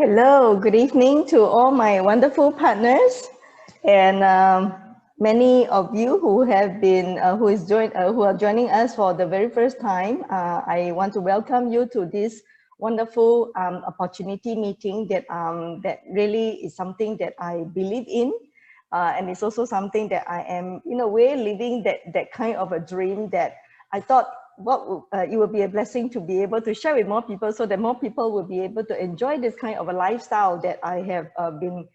Hello, good evening to all my wonderful partners and many of you who have been who are joining us for the very first time. I want to welcome you to this wonderful opportunity meeting that really is something that I believe in, and it's also something that I am in a way living that kind of a dream that I thought it would be a blessing to be able to share with more people so that more people will be able to enjoy this kind of a lifestyle that I have been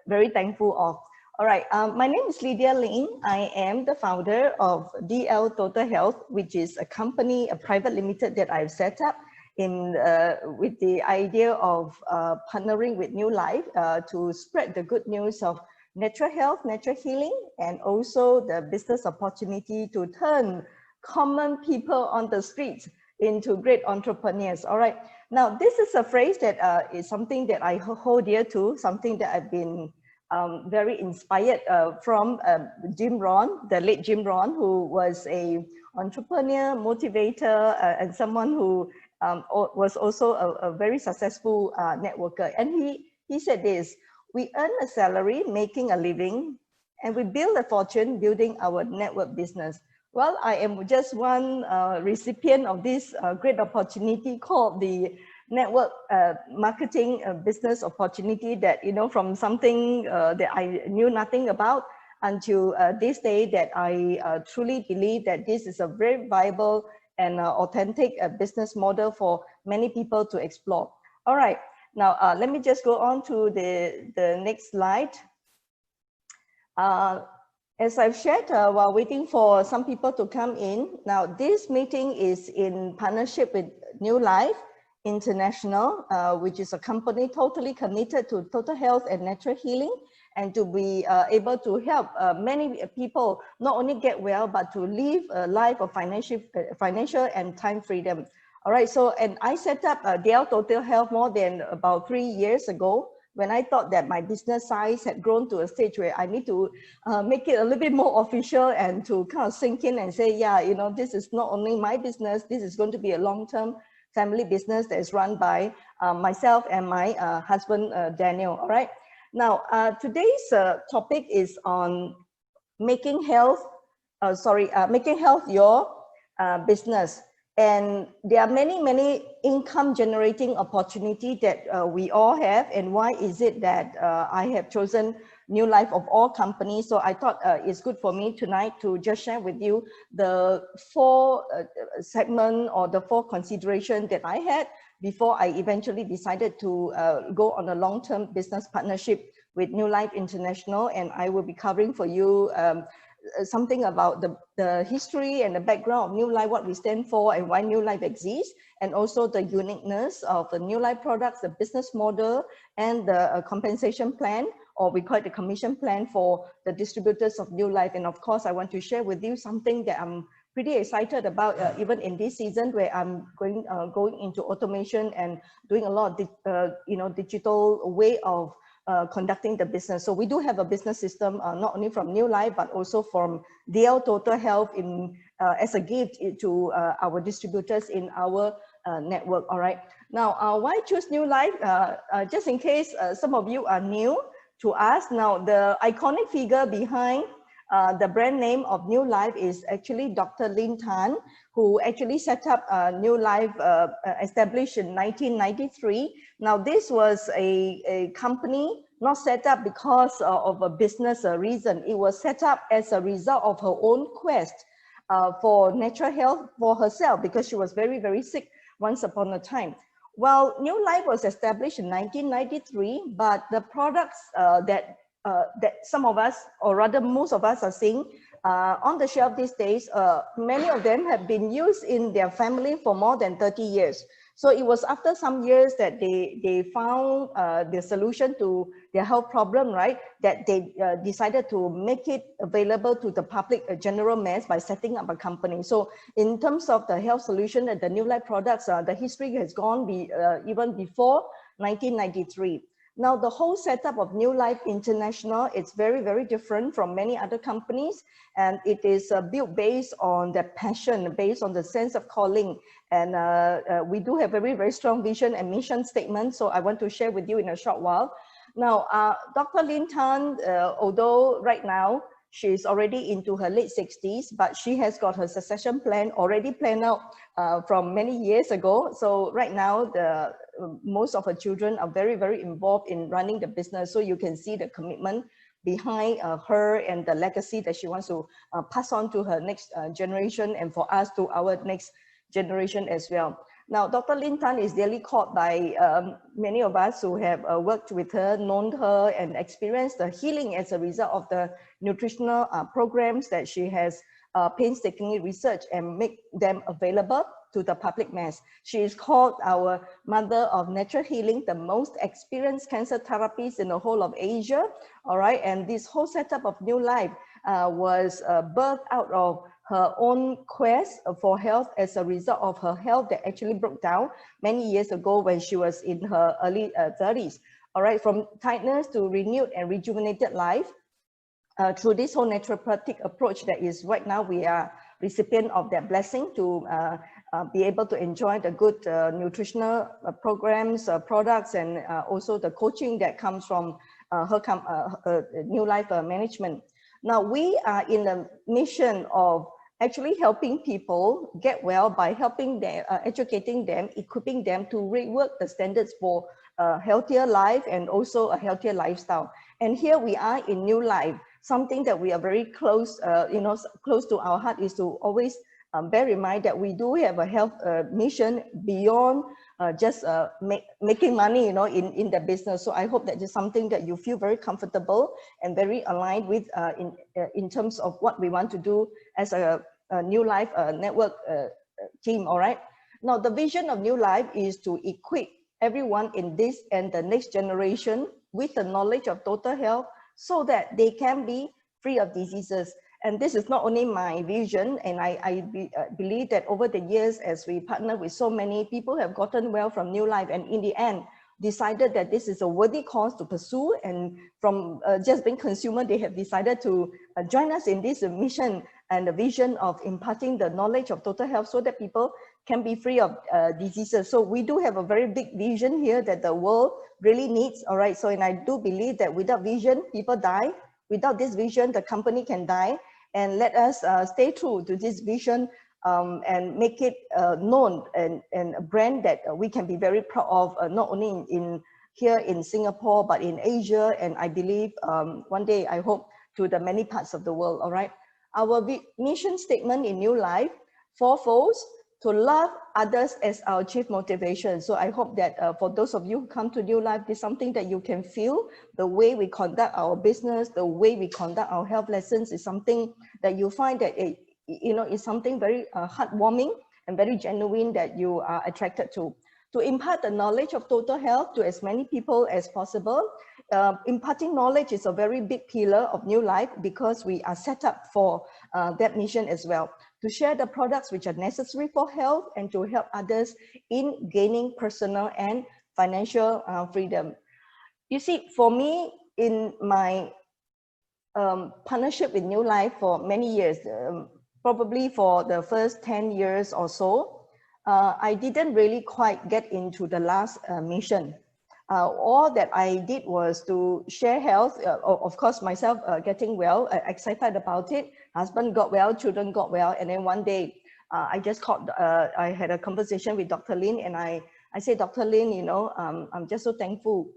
very thankful of. All right, my name is Lydia Ling. I am the founder of DL Total Health, which is a company, a private limited that I've set up with the idea of partnering with New Life to spread the good news of natural health, natural healing, and also the business opportunity to turn common people on the streets into great entrepreneurs. All right. Now, this is a phrase that is something that I hold dear to, something that I've been very inspired from Jim Rohn, the late Jim Rohn, who was a entrepreneur, motivator, and someone who was also a very successful networker. And he said this: we earn a salary making a living, and we build a fortune building our network business. Well, I am just one recipient of this great opportunity called the network marketing business opportunity that, you know, from something that I knew nothing about until this day that I truly believe that this is a very viable and authentic business model for many people to explore. All right, now let me just go on to the next slide. As I've shared while waiting for some people to come in, now this meeting is in partnership with New Life International, which is a company totally committed to total health and natural healing, and to be able to help many people not only get well, but to live a life of financial and time freedom. All right, so, and I set up DL Total Health more than about 3 years ago, when I thought that my business size had grown to a stage where I need to make it a little bit more official and to kind of sink in and say, yeah, you know, this is not only my business, this is going to be a long-term family business that is run by myself and my husband, Daniel. All right. Now, today's topic is on making health your business. And there are many income generating opportunity that we all have. And why is it that I have chosen New Life of all companies? So I thought it's good for me tonight to just share with you the 4 segment or the 4 consideration that I had before I eventually decided to go on a long-term business partnership with New Life International. And I will be covering for you something about the history and the background of New Life, what we stand for and why New Life exists, and also the uniqueness of the New Life products, the business model, and the compensation plan, or we call it the commission plan for the distributors of New Life. And of course, I want to share with you something that I'm pretty excited about, even in this season where I'm going into automation and doing a lot of digital way of conducting the business. So we do have a business system, not only from New Life, but also from DL Total Health as a gift to our distributors in our network. All right. Now, why choose New Life? Just in case some of you are new to us. Now, the iconic figure behind the brand name of New Life is actually Dr. Lin Tan, who actually set up New Life, established in 1993. Now, this was a company not set up because of a business reason. It was set up as a result of her own quest for natural health for herself, because she was very sick once upon a time. Well, New Life was established in 1993, but the products that some of us, or rather most of us, are seeing on the shelf these days, many of them have been used in their family for more than 30 years. So it was after some years that they found the solution to their health problem, right? That they decided to make it available to the public, general mass, by setting up a company. So in terms of the health solution and the New Life products, the history has gone even before 1993. Now, the whole setup of New Life International, it's very, very different from many other companies. And it is built based on the passion, based on the sense of calling. And we do have a very, very strong vision and mission statement. So I want to share with you in a short while. Now, Dr. Lin Tan, although right now she's already into her late 60s, but she has got her succession plan already planned out from many years ago. So right now, most of her children are very, very involved in running the business. So you can see the commitment behind her and the legacy that she wants to pass on to her next generation, and for us to our next generation as well. Now, Dr. Lin Tan is dearly called by many of us who have worked with her, known her, and experienced the healing as a result of the nutritional programs that she has painstakingly researched and make them available to the public mass. She is called our mother of natural healing, the most experienced cancer therapists in the whole of Asia. All right, and this whole setup of New Life was birthed out of her own quest for health as a result of her health that actually broke down many years ago when she was in her early 30s. All right, from tiredness to renewed and rejuvenated life through this whole naturopathic approach that is right now we are recipient of that blessing to be able to enjoy the good nutritional programs, products, and also the coaching that comes from her New Life management. Now, we are in the mission of actually helping people get well by helping them, educating them, equipping them to rework the standards for a healthier life and also a healthier lifestyle. And here we are in New Life. Something that we are very close, close to our heart is to always bear in mind that we do have a health mission beyond just making money, in the business. So I hope that is something that you feel very comfortable and very aligned with in terms of what we want to do as a New Life network team. All right. Now, the vision of New Life is to equip everyone in this and the next generation with the knowledge of total health so that they can be free of diseases. And this is not only my vision, and I believe that over the years, as we partner with so many people have gotten well from New Life, and in the end, decided that this is a worthy cause to pursue. And from just being consumer, they have decided to join us in this mission and the vision of imparting the knowledge of total health so that people can be free of diseases. So we do have a very big vision here that the world really needs. All right. So, and I do believe that without vision, people die. Without this vision, the company can die. And let us stay true to this vision and make it known and a brand that we can be very proud of, not only here in Singapore, but in Asia. And I believe one day, I hope, to the many parts of the world. All right. Our mission statement in New Life, fourfold: to love others as our chief motivation. So I hope that for those of you who come to New Life, this is something that you can feel. The way we conduct our business, the way we conduct our health lessons is something that you find that it, is something very heartwarming and very genuine that you are attracted to. To impart the knowledge of total health to as many people as possible. Imparting knowledge is a very big pillar of New Life because we are set up for that mission as well. To share the products which are necessary for health and to help others in gaining personal and financial freedom. You see, for me, in my partnership with New Life for many years, probably for the first 10 years or so, I didn't really quite get into the last mission. All that I did was to share health, of course, myself getting well, excited about it. Husband got well, children got well. And then one day, I just called, I had a conversation with Dr. Lin, and I said, Dr. Lin, I'm just so thankful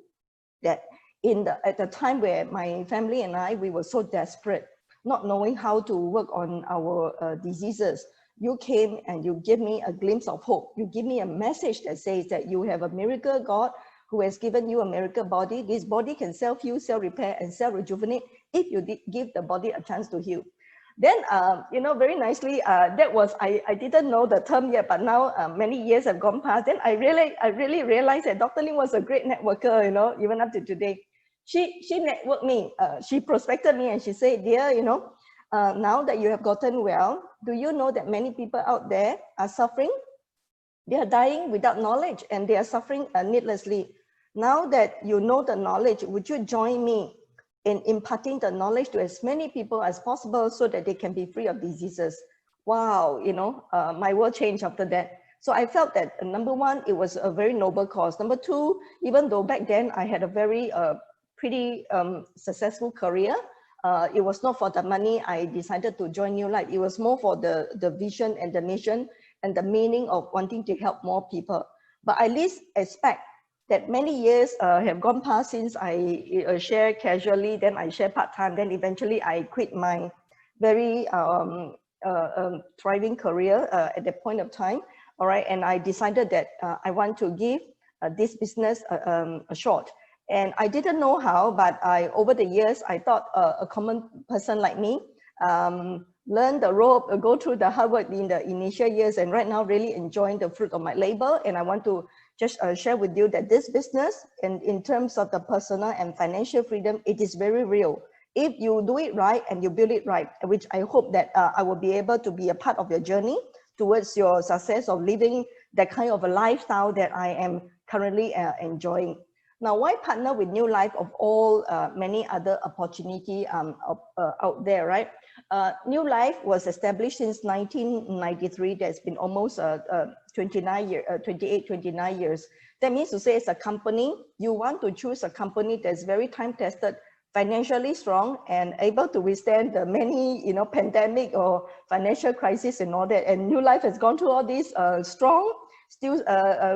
that at the time where my family and we were so desperate, not knowing how to work on our diseases, you came and you gave me a glimpse of hope. You give me a message that says that you have a miracle God who has given you a miracle body. This body can self-heal, self-repair, and self-rejuvenate if you give the body a chance to heal. Then, very nicely, that was, I didn't know the term yet, but now many years have gone past. Then I really realized that Dr. Lin was a great networker, even up to today. She networked me, she prospected me, and she said, dear, now that you have gotten well, do you know that many people out there are suffering? They are dying without knowledge and they are suffering needlessly. Now that you know the knowledge, would you join me in imparting the knowledge to as many people as possible so that they can be free of diseases? Wow, my world changed after that. So I felt that number one, it was a very noble cause. Number two, even though back then I had a very pretty successful career, it was not for the money I decided to join New Life. It was more for the vision and the mission and the meaning of wanting to help more people. But I at least expect that many years have gone past since I share casually, then I share part-time, then eventually I quit my very thriving career at that point of time. All right, and I decided that I want to give this business a shot. And I didn't know how, but over the years, I thought a common person like me, learn the rope, go through the hard work in the initial years, and right now really enjoying the fruit of my labor. And I want to just share with you that this business, and in terms of the personal and financial freedom, it is very real. If you do it right and you build it right, which I hope that I will be able to be a part of your journey towards your success of living that kind of a lifestyle that I am currently enjoying. Now, why partner with New Life of all many other opportunity out there, right? New Life was established since 1993. That's been almost 28, 29 years. That means to say, as a company, you want to choose a company that's very time-tested, financially strong, and able to withstand the many, pandemic or financial crisis and all that. And New Life has gone through all these strong, still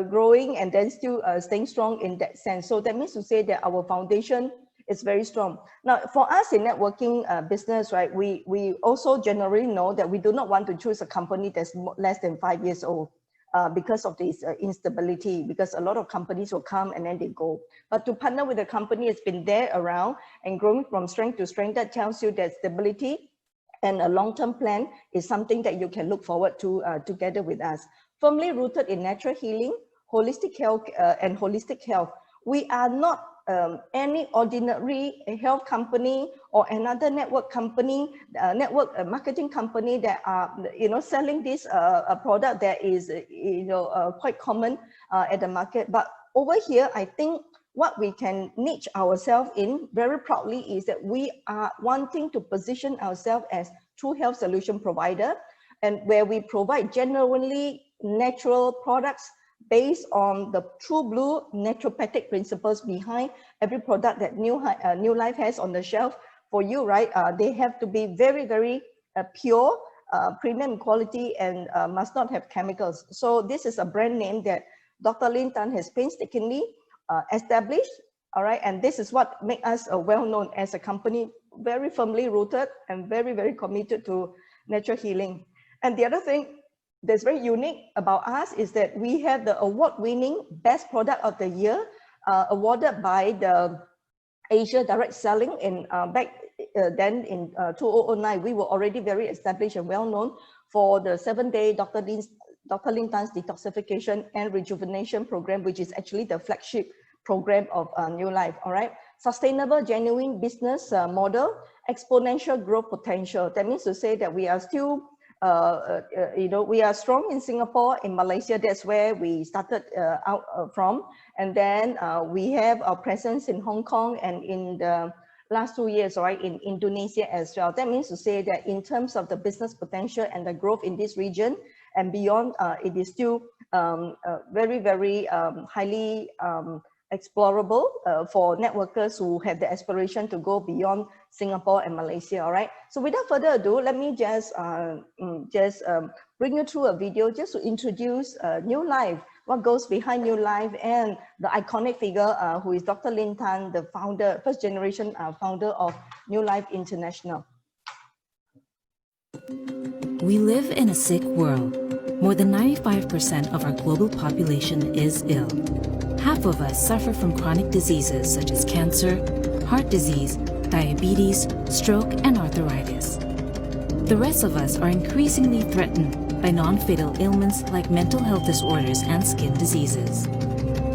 growing, and then still staying strong in that sense. So that means to say that our foundation is very strong. Now, for us in networking business, right, we also generally know that we do not want to choose a company that's less than 5 years old. Because of this instability, because a lot of companies will come and then they go. But to partner with a company that's been there around and growing from strength to strength, that tells you that stability and a long-term plan is something that you can look forward to together with us. Firmly rooted in natural healing, holistic health, and holistic health. We are not any ordinary health company or another network company, network marketing company that are, selling this product that is, quite common at the market. But over here, I think what we can niche ourselves in very proudly is that we are wanting to position ourselves as true health solution provider, and where we provide genuinely natural products based on the true blue naturopathic principles behind every product that New Life has on the shelf for you, right? They have to be very, very pure, premium quality, and must not have chemicals. So this is a brand name that Dr. Lin Tan has painstakingly established, all right? And this is what makes us well-known as a company, very firmly rooted and very, very committed to natural healing. And the other thing that's very unique about us is that we have the award-winning Best Product of the Year awarded by the Asia Direct Selling in back then in 2009. We were already very established and well-known for the 7-day Dr. Lin Tan's detoxification and rejuvenation program, which is actually the flagship program of New Life, all right? Sustainable, genuine business model, exponential growth potential. That means to say that we are still we are strong in Singapore, in Malaysia. That's where we started out from. And then we have our presence in Hong Kong and in the last 2 years, right, in Indonesia as well. That means to say that in terms of the business potential and the growth in this region and beyond, it is still very, very highly explorable for networkers who have the aspiration to go beyond Singapore and Malaysia, all right? So without further ado, let me just bring you through a video just to introduce New Life, what goes behind New Life, and the iconic figure who is Dr. Lin Tan, the founder, first generation founder of New Life International. We live in a sick world. More than 95% of our global population is ill. Half of us suffer from chronic diseases such as cancer, heart disease, diabetes, stroke, and arthritis. The rest of us are increasingly threatened by non-fatal ailments like mental health disorders and skin diseases.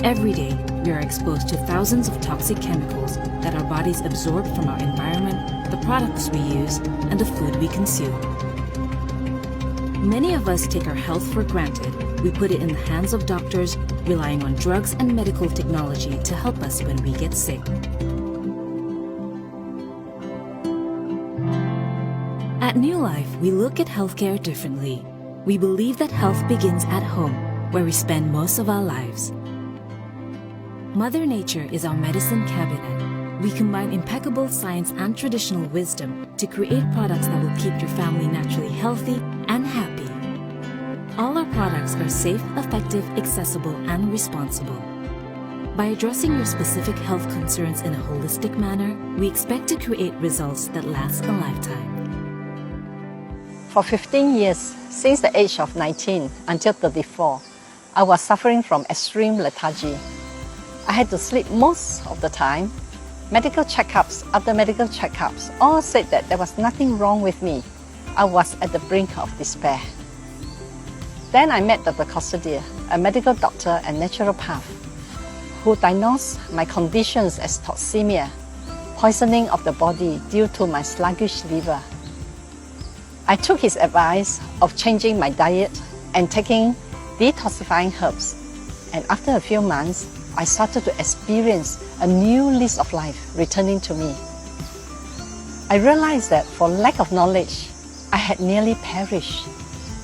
Every day, we are exposed to thousands of toxic chemicals that our bodies absorb from our environment, the products we use, and the food we consume. Many of us take our health for granted we put it in the hands of doctors, relying on drugs and medical technology to help us when we get sick. At New Life, we look at healthcare differently. We believe that health begins at home, where we spend most of our lives. Mother Nature is our medicine cabinet. We combine impeccable science and traditional wisdom to create products that will keep your family naturally healthy and happy. All our products are safe, effective, accessible, and responsible. By addressing your specific health concerns in a holistic manner, we expect to create results that last a lifetime. For 15 years, since the age of 19 until 34, I was suffering from extreme lethargy. I had to sleep most of the time. Medical checkups after medical checkups all said that there was nothing wrong with me. I was at the brink of despair. Then I met Dr. Kostodir, a medical doctor and naturopath, who diagnosed my conditions as toxemia, poisoning of the body due to my sluggish liver. I took his advice of changing my diet and taking detoxifying herbs. And after a few months, I started to experience a new lease of life returning to me. I realized that for lack of knowledge, I had nearly perished,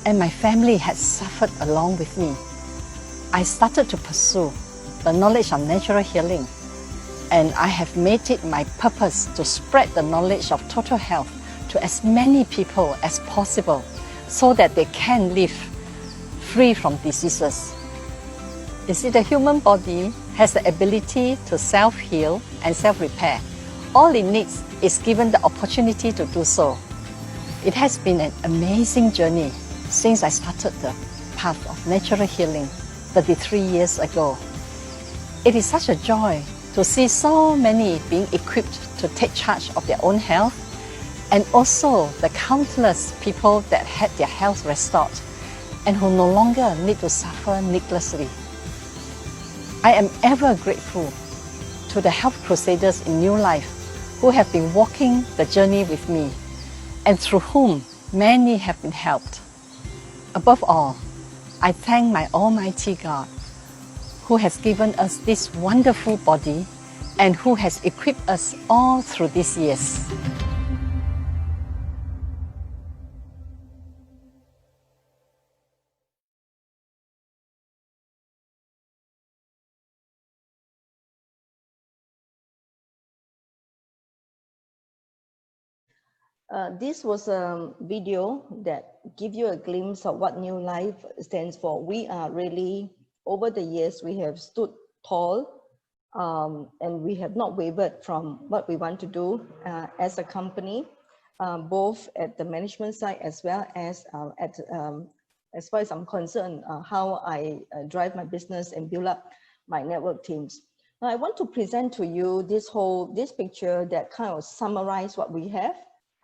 and my family had suffered along with me. I started to pursue the knowledge of natural healing, and I have made it my purpose to spread the knowledge of total health to as many people as possible so that they can live free from diseases. You see, the human body has the ability to self-heal and self-repair. All it needs is given the opportunity to do so. It has been an amazing journey since I started the path of natural healing 33 years ago. It is such a joy to see so many being equipped to take charge of their own health, and also the countless people that had their health restored and who no longer need to suffer needlessly. I am ever grateful to the health crusaders in New Life who have been walking the journey with me and through whom many have been helped. Above all, I thank my Almighty God who has given us this wonderful body and who has equipped us all through these years. This was a video that gives you a glimpse of what New Life stands for. We are really, over the years, we have stood tall and we have not wavered from what we want to do as a company, both at the management side as well as as far as I'm concerned, how I drive my business and build up my network teams. Now, I want to present to you this picture that kind of summarizes what we have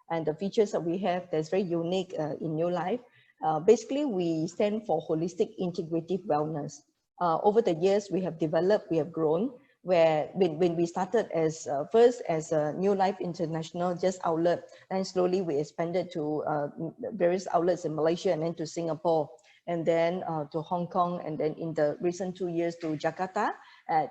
and the features that we have that's very unique in New Life. Basically, we stand for holistic integrative wellness. Over the years, we have developed, we have grown, where when we started as first as a New Life International just outlet, and slowly we expanded to various outlets in Malaysia and then to Singapore, and then to Hong Kong, and then in the recent 2 years to Jakarta.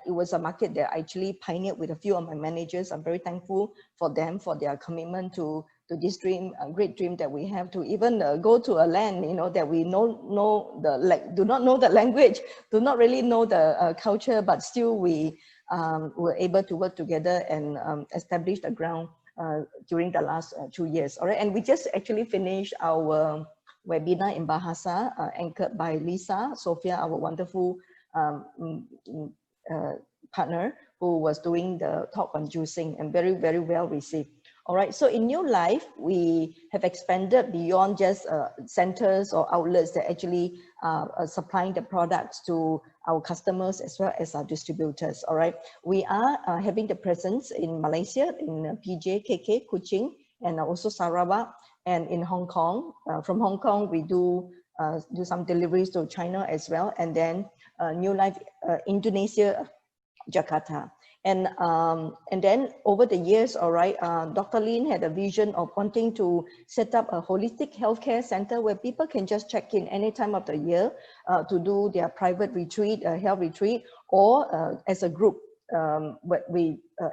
It was a market that I actually pioneered with a few of my managers. I'm very thankful for them, for their commitment to this dream, a great dream that we have to even go to a land, that we do not know the language, do not really know the culture, but still we were able to work together and establish the ground during the last 2 years. All right, and we just actually finished our webinar in Bahasa, anchored by Lisa Sophia, our wonderful partner who was doing the talk on juicing, and very, very well received. All right, so in New Life, we have expanded beyond just centers or outlets that actually are supplying the products to our customers as well as our distributors. All right, we are having the presence in Malaysia, in PJ, KK, Kuching, and also Sarawak, and in Hong Kong. From Hong Kong, we do some deliveries to China as well, and then New Life Indonesia Jakarta. And then over the years, all right, Dr. Lin had a vision of wanting to set up a holistic healthcare center where people can just check in any time of the year to do their private retreat, health retreat, or as a group.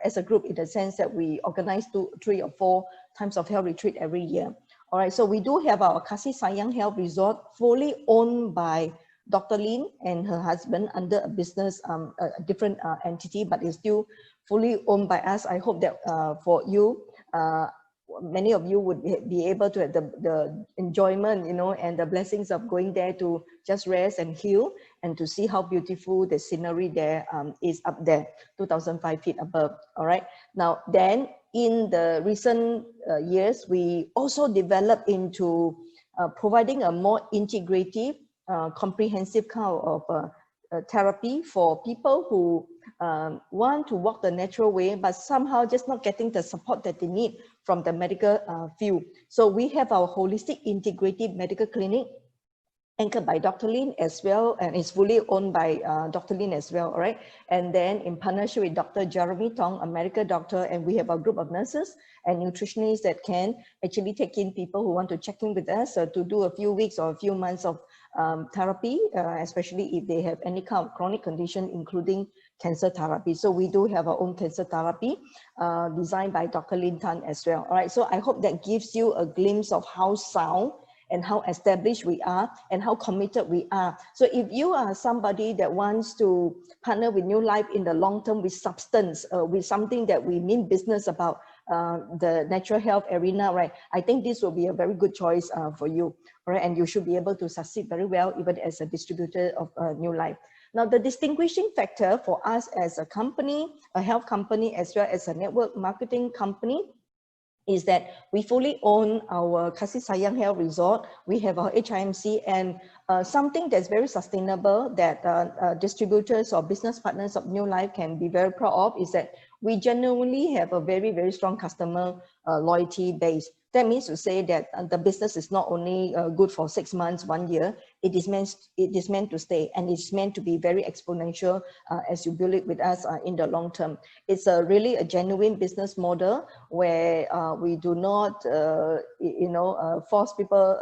As a group, in the sense that we organize 2, 3, or 4 times of health retreat every year. All right, so we do have our Kasih Sayang Health Resort, fully owned by Dr. Lin and her husband under a business, a different entity, but it's still fully owned by us. I hope that for you, many of you would be able to have the enjoyment, you know, and the blessings of going there to just rest and heal, and to see how beautiful the scenery there is up there, 2,005 feet above. All right. Now, then in the recent years, we also developed into providing a more integrative, comprehensive kind of therapy for people who want to walk the natural way, but somehow just not getting the support that they need from the medical field. So we have our holistic integrative medical clinic, anchored by Dr. Lin as well, and it's fully owned by Dr. Lin as well, all right? And then in partnership with Dr. Jeremy Tong, a medical doctor, and we have a group of nurses and nutritionists that can actually take in people who want to check in with us to do a few weeks or a few months of therapy, especially if they have any kind of chronic condition, including cancer therapy. So we do have our own cancer therapy designed by Dr. Lin Tan as well, all right? So I hope that gives you a glimpse of how sound and how established we are and how committed we are. So if you are somebody that wants to partner with New Life in the long term with substance, with something that we mean business about, the natural health arena, right? I think this will be a very good choice for you, right? And you should be able to succeed very well, even as a distributor of New Life. Now, the distinguishing factor for us as a company, a health company, as well as a network marketing company, is that we fully own our Kasih Sayang Health Resort. We have our HIMC, and something that's very sustainable that distributors or business partners of New Life can be very proud of is that we genuinely have a very, very strong customer loyalty base. That means to say that the business is not only good for 6 months, 1 year, it is meant to stay, and it's meant to be very exponential as you build it with us in the long term. It's really a genuine business model where we do not, force people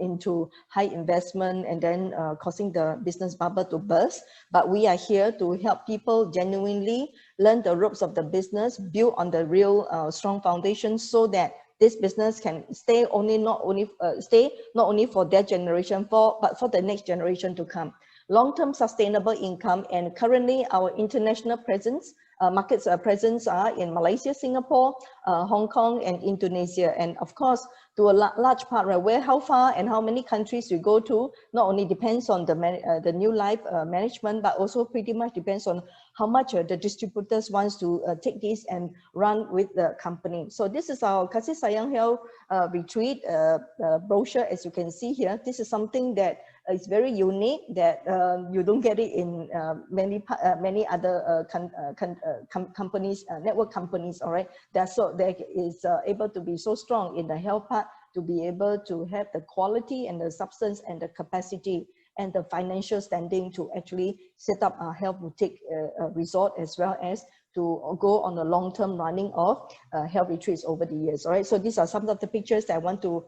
into high investment and then causing the business bubble to burst. But we are here to help people genuinely learn the ropes of the business, build on the real strong foundation, so that this business can stay not only for their generation, but for the next generation to come. Long-term sustainable income, and currently our international presence, markets presence are in Malaysia, Singapore, Hong Kong, and Indonesia. And of course, to a large part, right, how far and how many countries you go to, not only depends on the New Life management, but also pretty much depends on how much the distributors wants to take this and run with the company. So this is our Kasih Sayang Health retreat brochure, as you can see here. This is something that is very unique, that you don't get it in many other companies, network companies, all right? That is able to be so strong in the health part, to be able to have the quality and the substance and the capacity and the financial standing to actually set up a health boutique resort, as well as to go on a long-term running of health retreats over the years. All right, so these are some of the pictures that I want to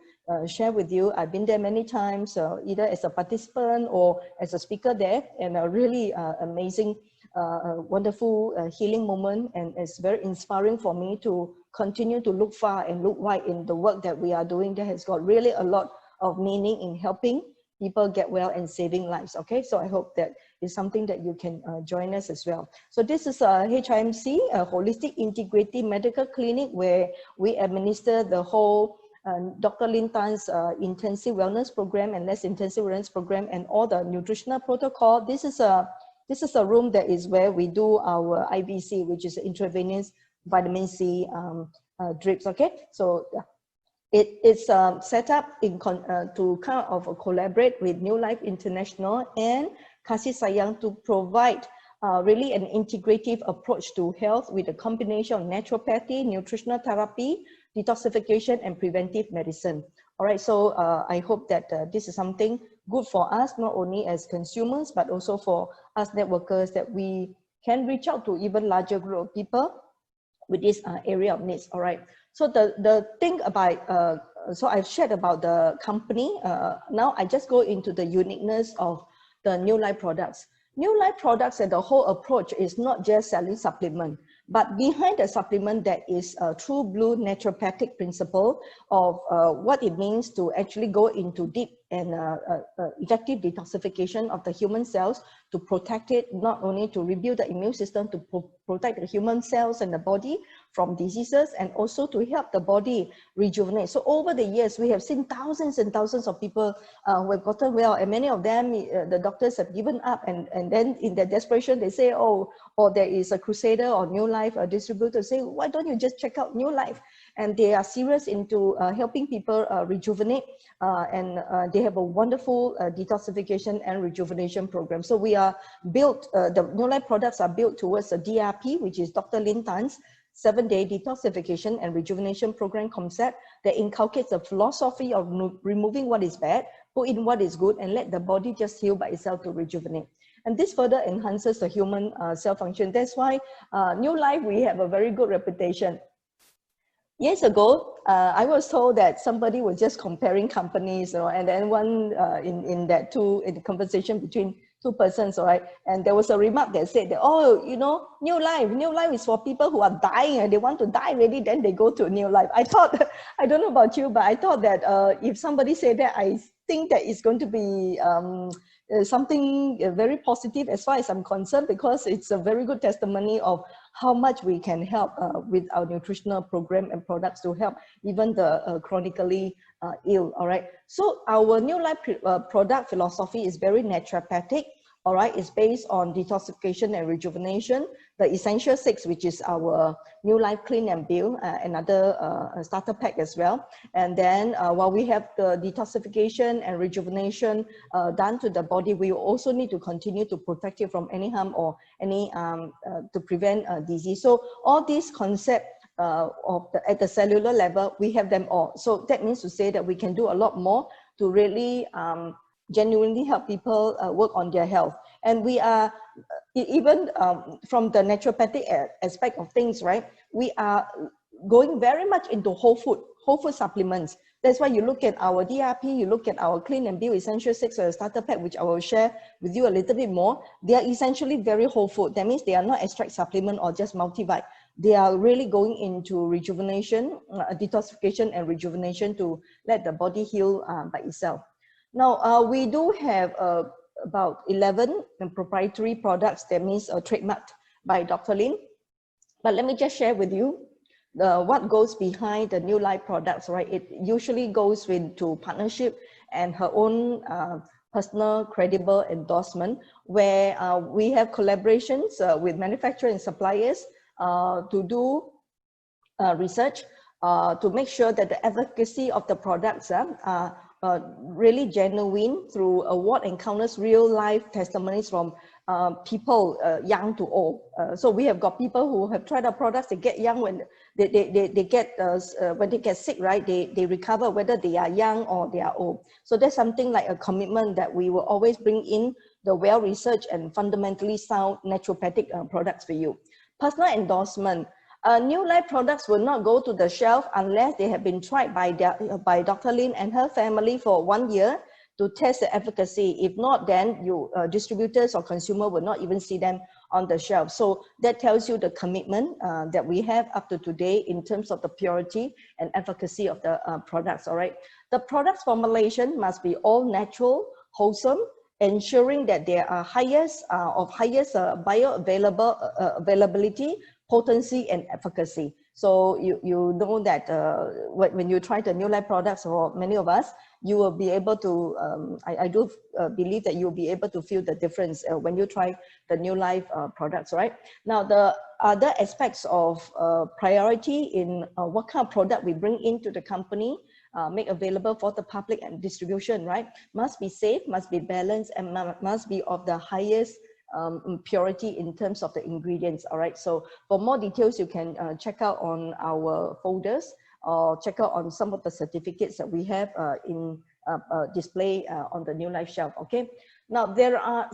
share with you. I've been there many times, either as a participant or as a speaker there, and a really amazing, wonderful healing moment, and it's very inspiring for me to continue to look far and look wide in the work that we are doing. That has got really a lot of meaning in helping people get well and saving lives. Okay, so I hope that is something that you can join us as well. So this is a HIMC, a holistic integrative medical clinic, where we administer the whole Dr. Lin Tan's intensive wellness program and less intensive wellness program, and all the nutritional protocol. This is a room that is where we do our IVC, which is intravenous vitamin C drips. Okay, so it's set up to kind of collaborate with New Life International and Kasih Sayang to provide really an integrative approach to health with a combination of naturopathy, nutritional therapy, detoxification, and preventive medicine. All right, so I hope that this is something good for us, not only as consumers, but also for us networkers, that we can reach out to even larger group of people with this area of needs. All right. So the thing about, so I've shared about the company. Now I just go into the uniqueness of the New Life products. New Life products and the whole approach is not just selling supplement, but behind the supplement that is a true blue naturopathic principle of what it means to actually go into deep and effective detoxification of the human cells to protect it, not only to rebuild the immune system, to protect the human cells and the body from diseases, and also to help the body rejuvenate. So over the years, we have seen thousands and thousands of people who have gotten well, and many of them, the doctors have given up, and then in their desperation, they say, oh, or there is a crusader or New Life, a distributor, say, why don't you just check out New Life? And they are serious into helping people rejuvenate, and they have a wonderful detoxification and rejuvenation program. So we are built, the New Life products are built towards a DRP, which is Dr. Lin Tan's 7-day detoxification and rejuvenation program concept that inculcates a philosophy of removing what is bad, put in what is good, and let the body just heal by itself to rejuvenate. And this further enhances the human cell function. That's why New Life, we have a very good reputation. Years ago, I was told that somebody was just comparing companies, and then one in the conversation between two persons, all right, and there was a remark that said that, oh, New Life is for people who are dying and they want to die already, then they go to New Life. I thought, I don't know about you, but I thought that if somebody said that, I think that it's going to be something very positive as far as I'm concerned, because it's a very good testimony of how much we can help with our nutritional program and products to help even the chronically ill. All right. So our New Life product philosophy is very naturopathic. All right, it's based on detoxification and rejuvenation. The Essential 6, which is our New Life Clean and Build, another starter pack as well. And then while we have the detoxification and rejuvenation done to the body, we also need to continue to protect it from any harm or any to prevent disease. So all these concepts at the cellular level, we have them all. So that means to say that we can do a lot more to really genuinely help people work on their health. And we are, even from the naturopathic aspect of things, right, we are going very much into whole food supplements. That's why you look at our DRP, you look at our Clean and Build Essential 6 starter pack, which I will share with you a little bit more. They are essentially very whole food. That means they are not extract supplement or just multivite. They are really going into rejuvenation, detoxification and rejuvenation to let the body heal by itself. Now, we do have about 11 proprietary products, that means trademarked by Dr. Lin. But let me just share with you what goes behind the New Life products, right? It usually goes into partnership and her own personal credible endorsement, where we have collaborations with manufacturers and suppliers to do research to make sure that the efficacy of the products are really genuine through award encounters, real life testimonies from people young to old. So we have got people who have tried our products. They get young when they get sick, right? They recover whether they are young or they are old. So that's something like a commitment that we will always bring in the well-researched and fundamentally sound naturopathic products for you. Personal endorsement. New Life products will not go to the shelf unless they have been tried by Dr. Lin and her family for 1 year to test the efficacy. If not, then distributors or consumer will not even see them on the shelf. So that tells you the commitment that we have up to today in terms of the purity and efficacy of the products. All right. The products formulation must be all natural, wholesome, ensuring that there are highest bioavailability, potency and efficacy. So you know that when you try the New Life products, or many of us, you will be able to, I do believe that you'll be able to feel the difference when you try the New Life products, right? Now, the other aspects of priority in what kind of product we bring into the company, make available for the public and distribution, right? Must be safe, must be balanced, and must be of the highest purity in terms of the ingredients. All right, so for more details, you can check out on our folders or check out on some of the certificates that we have in display on the New Life shelf. Okay, Now, there are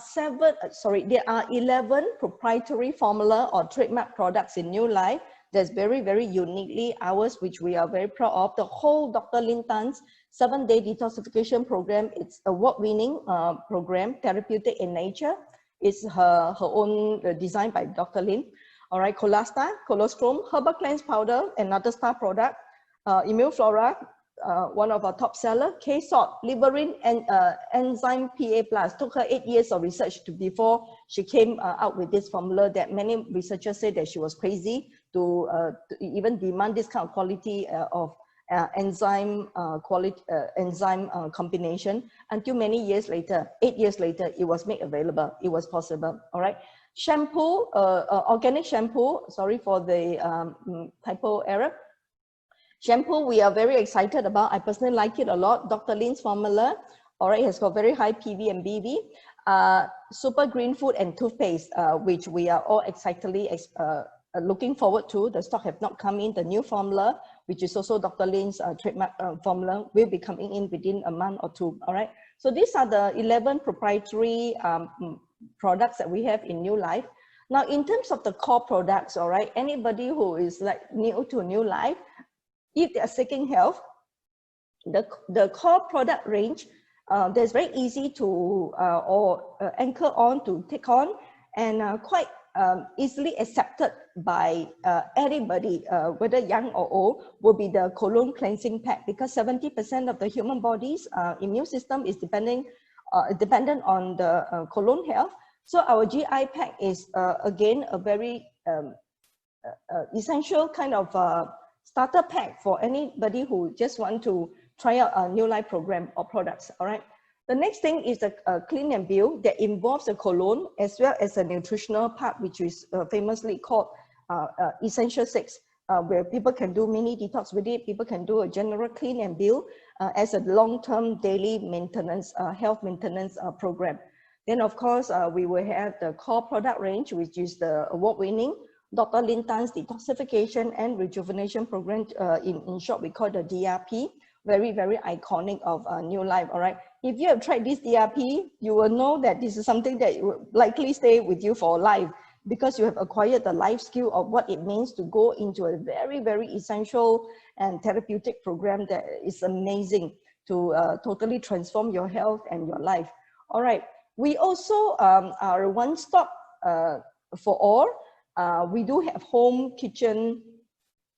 11 proprietary formula or trademark products in New Life that's very, very uniquely ours, which we are very proud of. The whole Dr. Lin Tan's 7-day detoxification program, it's award-winning program, therapeutic in nature. It's her own design by Dr. Lin. All right, Colasta, Colostrum, Herbal Cleanse Powder, another star product. Immuflora, one of our top seller, K-Salt, Liverine, and Enzyme PA+. Took her 8 years of research before she came out with this formula that many researchers say that she was crazy to even demand this kind of quality of enzyme combination, until many years later, 8 years later, it was made available. It was possible. All right. Shampoo, organic shampoo. Sorry for the typo error. Shampoo, we are very excited about. I personally like it a lot. Dr. Lin's formula, all right, has got very high PV and BV. Super green food and toothpaste, which we are all excitedly looking forward to. The stock have not come in. The new formula, which is also Dr. Lin's trademark formula, will be coming in within a month or two, all right? So these are the 11 proprietary products that we have in New Life. Now, in terms of the core products, all right, anybody who is like new to New Life, if they are seeking health, the core product range, that's very easy to anchor on, to take on, and quite easily accepted by anybody, whether young or old, will be the colon cleansing pack, because 70% of the human body's immune system is dependent on the colon health. So our GI pack is again a very essential kind of starter pack for anybody who just want to try out a New Life program or products. All right. The next thing is the clean and build that involves the colon as well as a nutritional part, which is famously called Essential 6, where people can do mini detox with it. People can do a general clean and build as a long-term daily maintenance, health maintenance program. Then, of course, we will have the core product range, which is the award-winning Dr. Lin Tan's detoxification and rejuvenation program. In short, we call the DRP. Very, very iconic of New Life. All right. If you have tried this DRP, you will know that this is something that will likely stay with you for life, because you have acquired the life skill of what it means to go into a very, very essential and therapeutic program that is amazing to totally transform your health and your life. All right. We also are one-stop for all. We do have home kitchen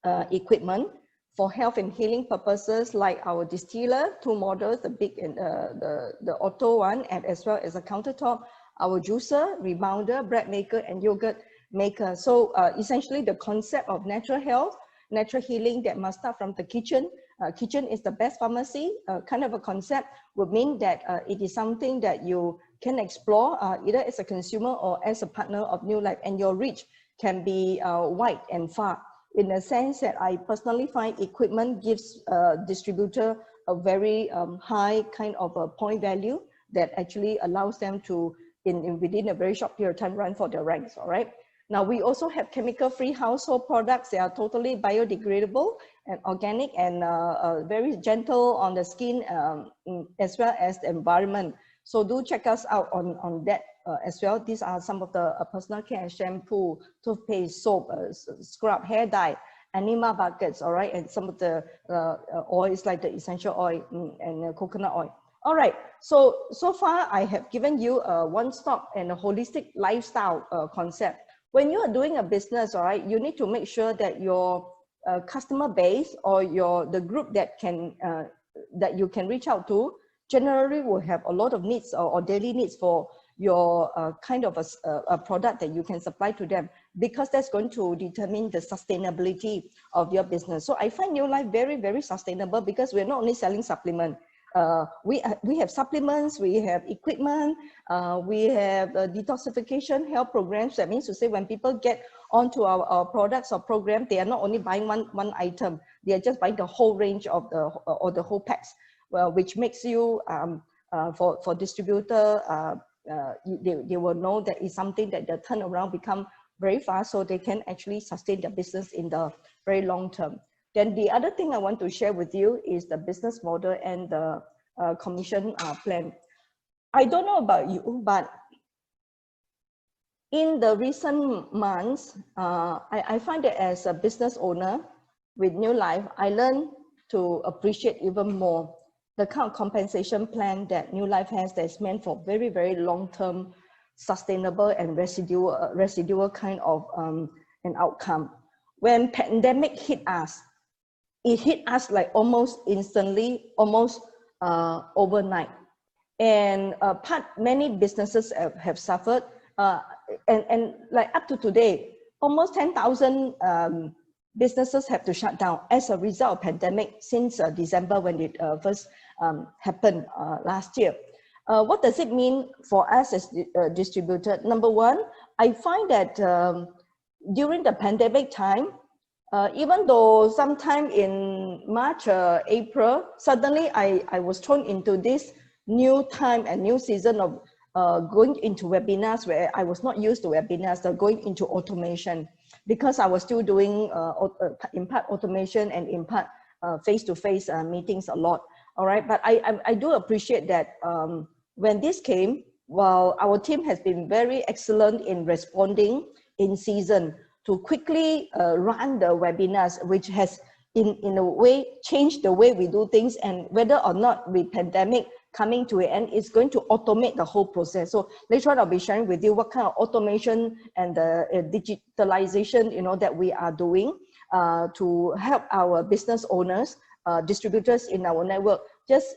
equipment for health and healing purposes, like our distiller, 2 models, the big and the auto one, and as well as a countertop, our juicer, rebounder, bread maker, and yogurt maker. So essentially the concept of natural health, natural healing that must start from the kitchen. Kitchen is the best pharmacy, kind of a concept would mean that it is something that you can explore either as a consumer or as a partner of New Life, and your reach can be wide and far, in the sense that I personally find equipment gives distributor a very high kind of a point value that actually allows them to, within a very short period of time, run for their ranks. All right. Now, we also have chemical-free household products. They are totally biodegradable and organic, and very gentle on the skin as well as the environment. So do check us out on that as well. These are some of the personal care: shampoo, toothpaste, soap, scrub, hair dye, anima buckets, all right, and some of the oils like the essential oil and coconut oil. All right, so far I have given you a one-stop and a holistic lifestyle concept. When you are doing a business, all right, you need to make sure that your customer base or the group that you can reach out to generally will have a lot of needs or daily needs for your kind of a product that you can supply to them, because that's going to determine the sustainability of your business. So I find New Life very, very sustainable, because we're not only selling supplement. We have supplements, we have equipment, we have detoxification health programs. That means to say, when people get onto our products or program, they are not only buying one item, they are just buying the whole range of the whole packs. Well, which makes you for distributor, they will know that it's something that the turnaround become very fast, so they can actually sustain their business in the very long term. Then the other thing I want to share with you is the business model and the commission plan. I don't know about you, but in the recent months, I find that as a business owner with New Life, I learned to appreciate even more the kind of compensation plan that New Life has that's meant for very, very long-term, sustainable and residual kind of an outcome. When pandemic hit us, it hit us like almost instantly, almost overnight. And many businesses have suffered, and like up to today, almost 10,000 businesses have to shut down as a result of pandemic since December when it first happened last year. What does it mean for us as distributor? Number one, I find that during the pandemic time, even though sometime in March, April, suddenly I was thrown into this new time and new season of going into webinars where I was not used to webinars, going into automation, because I was still doing in part automation and in part face-to-face meetings a lot. All right, but I do appreciate that when this came, while our team has been very excellent in responding in season to quickly run the webinars, which has in a way changed the way we do things, and whether or not with pandemic coming to an end, it's going to automate the whole process. So later on, I'll be sharing with you what kind of automation and the digitalization, you know, that we are doing to help our business owners, distributors in our network, just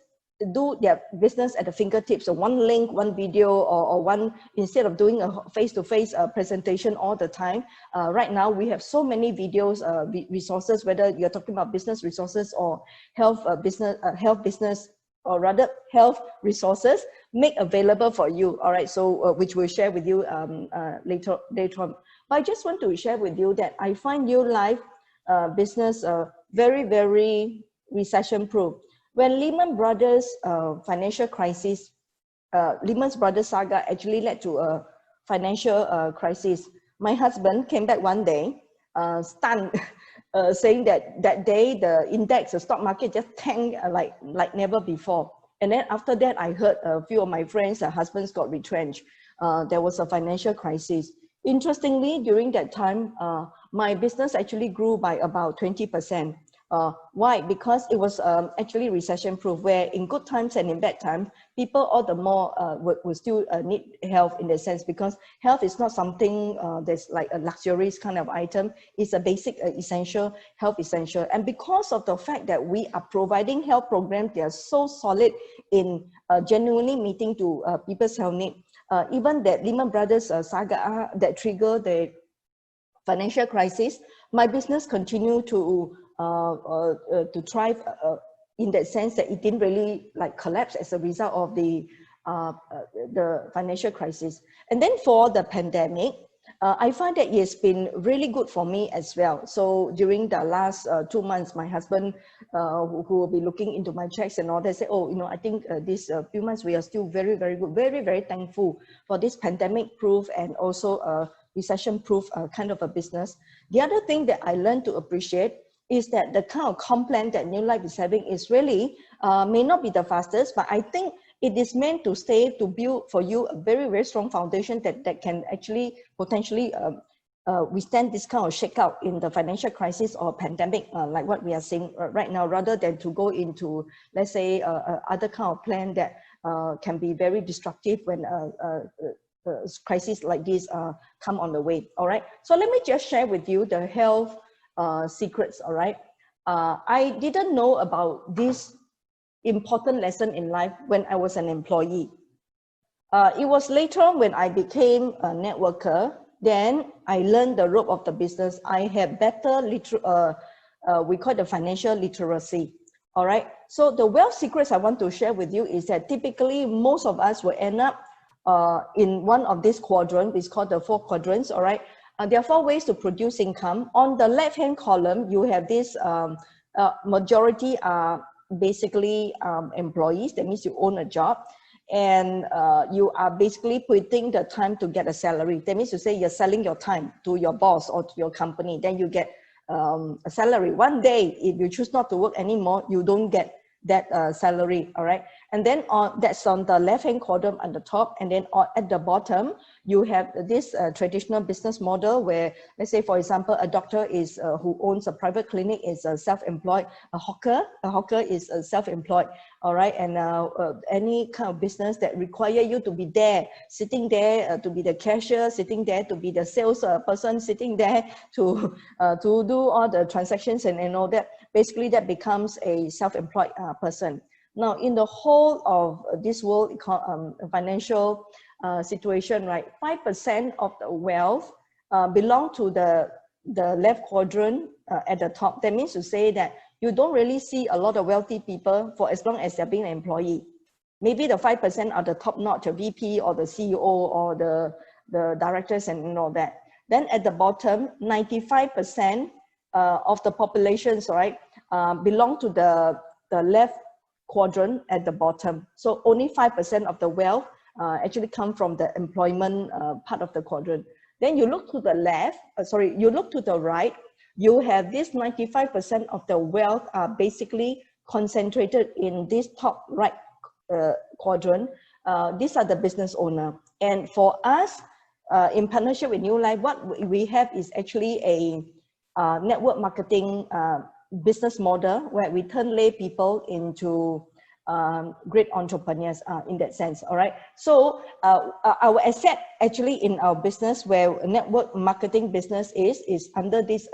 do their business at the fingertips. So one link, one video, or one, instead of doing a face-to-face presentation all the time. Right now, we have so many videos, resources, whether you're talking about business resources or health business, or rather health resources, make available for you. All right, so which we'll share with you later on. But I just want to share with you that I find New Life business very, very recession-proof. When Lehman Brothers financial crisis, Lehman Brothers saga actually led to a financial crisis. My husband came back one day, stunned, saying that that day the index, the stock market just tanked like never before. And then after that, I heard a few of my friends, their husbands got retrenched. There was a financial crisis. Interestingly, during that time, my business actually grew by about 20%. Why? Because it was actually recession-proof, where in good times and in bad times, people all the more will still need health in the sense, because health is not something that's like a luxurious kind of item. It's a basic essential, health essential. And because of the fact that we are providing health programs, they are so solid in genuinely meeting to people's health need. Even that Lehman Brothers saga that triggered the financial crisis, my business continued to thrive in that sense that it didn't really like collapse as a result of the financial crisis. And then for the pandemic, I find that it's been really good for me as well. So during the last 2 months, my husband, who will be looking into my checks and all that, say, oh, you know, I think these few months we are still very, very good, very, very thankful for this pandemic-proof and also recession-proof kind of a business. The other thing that I learned to appreciate is that the kind of comp plan that New Life is having is really, may not be the fastest, but I think it is meant to stay, to build for you a very, very strong foundation that can actually potentially withstand this kind of shakeout in the financial crisis or pandemic, like what we are seeing right now, rather than to go into, let's say, other kind of plan that can be very destructive when crises like this come on the way. All right, so let me just share with you the health secrets. All right, I didn't know about this important lesson in life when I was an employee. It was later on when I became a networker, then I learned the rope of the business. I had better we call it the financial literacy. All right, so the wealth secrets I want to share with you is that typically most of us will end up in one of these quadrants. It's called the 4 quadrants. All right, there are 4 ways to produce income. On the left hand column, you have this majority are basically employees. That means you own a job, and you are basically putting the time to get a salary. That means to say you're selling your time to your boss or to your company, then you get a salary. One day, if you choose not to work anymore, you don't get that salary. All right, And then that's on the left-hand quadrant at the top. And then at the bottom, you have this traditional business model where, let's say, for example, a doctor is who owns a private clinic is self-employed. A hawker is self-employed. All right, and any kind of business that require you to be there, sitting there to be the cashier, sitting there to be the sales person, sitting there to do all the transactions and all that. Basically, that becomes a self-employed person. Now, in the whole of this world financial situation, right, 5% of the wealth belong to the left quadrant at the top. That means to say that you don't really see a lot of wealthy people for as long as they're being an employee. Maybe the 5% are the top notch, the VP or the CEO or the directors and all that. Then at the bottom, 95% of the populations, right, belong to the left quadrant at the bottom. So only 5% of the wealth actually come from the employment part of the quadrant. Then you look to the left, you look to the right, you have this 95% of the wealth are basically concentrated in this top right quadrant. These are the business owner. And for us, in partnership with New Life, what we have is actually a network marketing business model where we turn lay people into great entrepreneurs in that sense. All right. So our asset actually in our business, where network marketing business is under this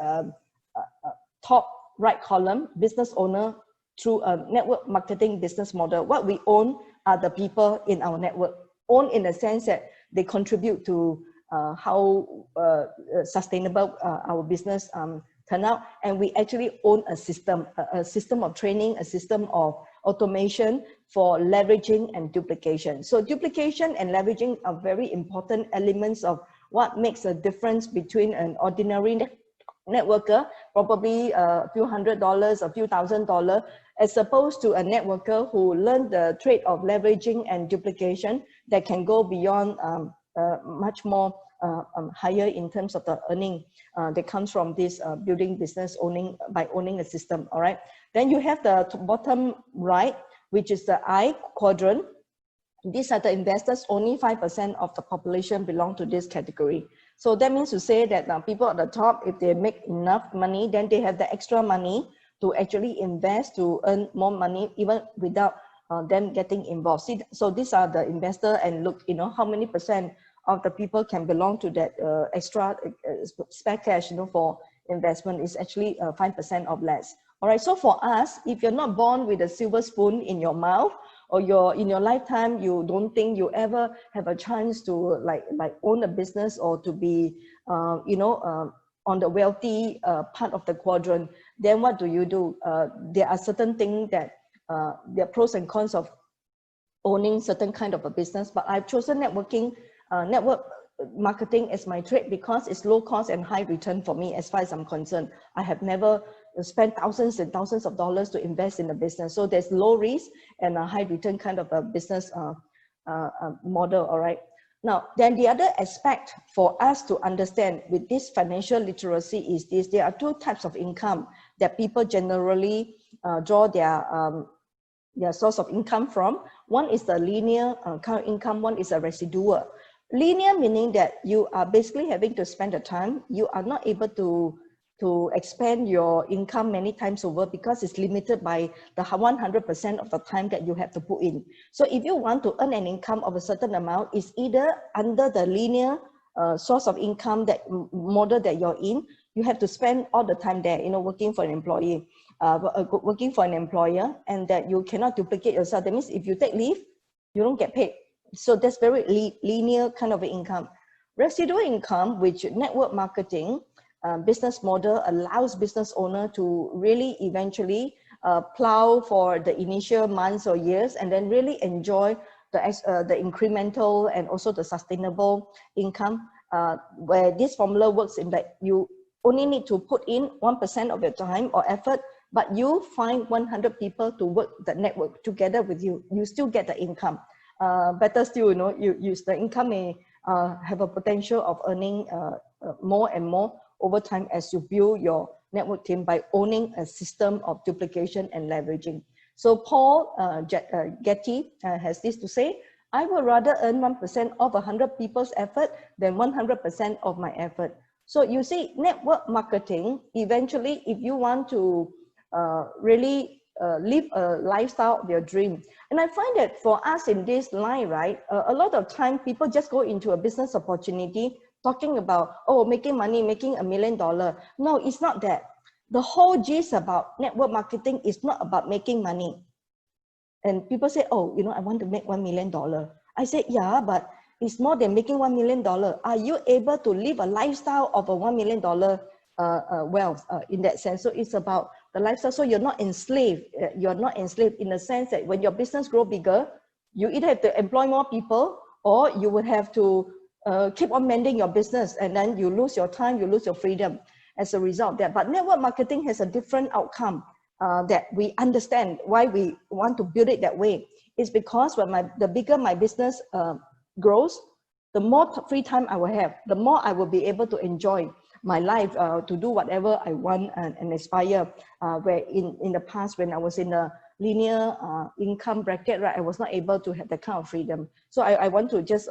top right column, business owner through a network marketing business model. What we own are the people in our network. Own in the sense that they contribute to how sustainable our business turn out. And we actually own a system of training, a system of automation for leveraging and duplication. So duplication and leveraging are very important elements of what makes a difference between an ordinary networker, probably a few $100s, a few $1,000, as opposed to a networker who learned the trade of leveraging and duplication that can go beyond much more higher in terms of the earning that comes from this building business by owning a system. All right. Then you have the bottom right, which is the I quadrant. These are the investors. Only 5% of the population belong to this category. So that means to say that people at the top, if they make enough money, then they have the extra money to actually invest to earn more money, even without them getting involved. See, so these are the investor, and look, how many percent of the people can belong to that extra spare cash, for investment is actually 5% or less. All right. So for us, if you're not born with a silver spoon in your mouth, or in your lifetime, you don't think you ever have a chance to like own a business or to be, on the wealthy part of the quadrant, then what do? There are certain things that there are pros and cons of owning certain kind of a business, but I've chosen network marketing as my trade because it's low cost and high return for me as far as I'm concerned. I have never spent thousands and thousands of dollars to invest in a business. So there's low risk and a high return kind of a business model. All right. Now, then the other aspect for us to understand with this financial literacy is this: there are two types of income that people generally draw their source of income from. One is the linear kind of income, one is a residual. Linear meaning that you are basically having to spend the time, you are not able to expand your income many times over because it's limited by the 100% of the time that you have to put in. So if you want to earn an income of a certain amount, it's either under the linear source of income that model that you're in, you have to spend all the time there, working for an employee, working for an employer, and that you cannot duplicate yourself. That means if you take leave, you don't get paid. So that's very linear kind of income. Residual income, which network marketing business model allows business owner to really eventually plow for the initial months or years and then really enjoy the incremental and also the sustainable income, where this formula works in that you only need to put in 1% of your time or effort, but you find 100 people to work the network together with you, you still get the income. Better still, you use the income may have a potential of earning more and more over time as you build your network team by owning a system of duplication and leveraging. So Paul Getty has this to say, I would rather earn 1% of 100 people's effort than 100% of my effort. So you see, network marketing, eventually, if you want to really live a lifestyle of your dream. And I find that for us in this line, right, a lot of time people just go into a business opportunity talking about, oh, making money, making $1 million. No, it's not that. The whole gist about network marketing is not about making money. And people say, oh, you know, I want to make $1 million. I said, yeah, but it's more than making $1 million. Are you able to live a lifestyle of a $1 million wealth in that sense? So it's about the lifestyle. So you're not enslaved. You're not enslaved in the sense that when your business grow bigger, you either have to employ more people or you would have to keep on mending your business, and then you lose your time, you lose your freedom as a result of that. But network marketing has a different outcome that we understand why we want to build it that way. It's because when the bigger my business grows, the more free time I will have, the more I will be able to enjoy my life, to do whatever I want and aspire. Where in the past, when I was in a linear income bracket, right, I was not able to have that kind of freedom. So I want to just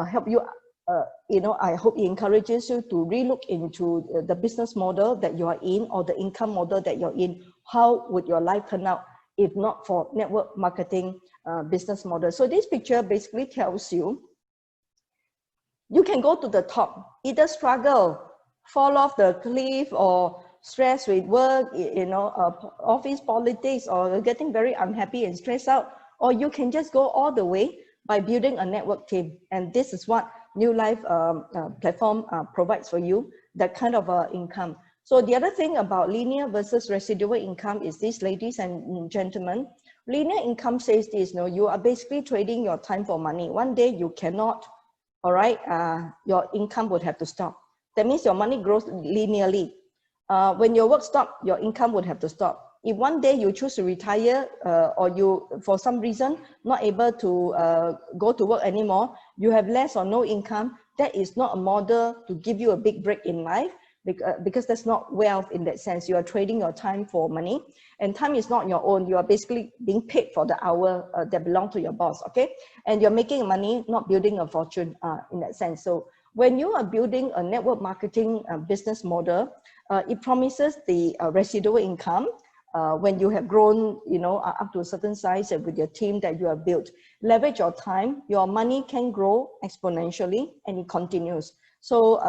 help you, you know, I hope it encourages you to relook into the business model that you are in, or the income model that you're in. How would your life turn out if not for network marketing business model? So this picture basically tells you, you can go to the top, either struggle, fall off the cliff, or stress with work, you know, office politics, or getting very unhappy and stressed out, or you can just go all the way by building a network team. And this is what New Life platform provides for you, that kind of income. So the other thing about linear versus residual income is this, ladies and gentlemen. Linear income says this, no, you are basically trading your time for money. One day you cannot, all right, your income would have to stop. That means your money grows linearly. When your work stops, your income would have to stop. If one day you choose to retire, or you, for some reason, not able to go to work anymore, you have less or no income, that is not a model to give you a big break in life, because that's not wealth in that sense. You are trading your time for money, and time is not your own. You are basically being paid for the hour that belong to your boss, okay? And you're making money, not building a fortune in that sense. So when you are building a network marketing business model, it promises the residual income. When you have grown, you know, up to a certain size, and with your team that you have built, leverage your time, your money can grow exponentially, and it continues. So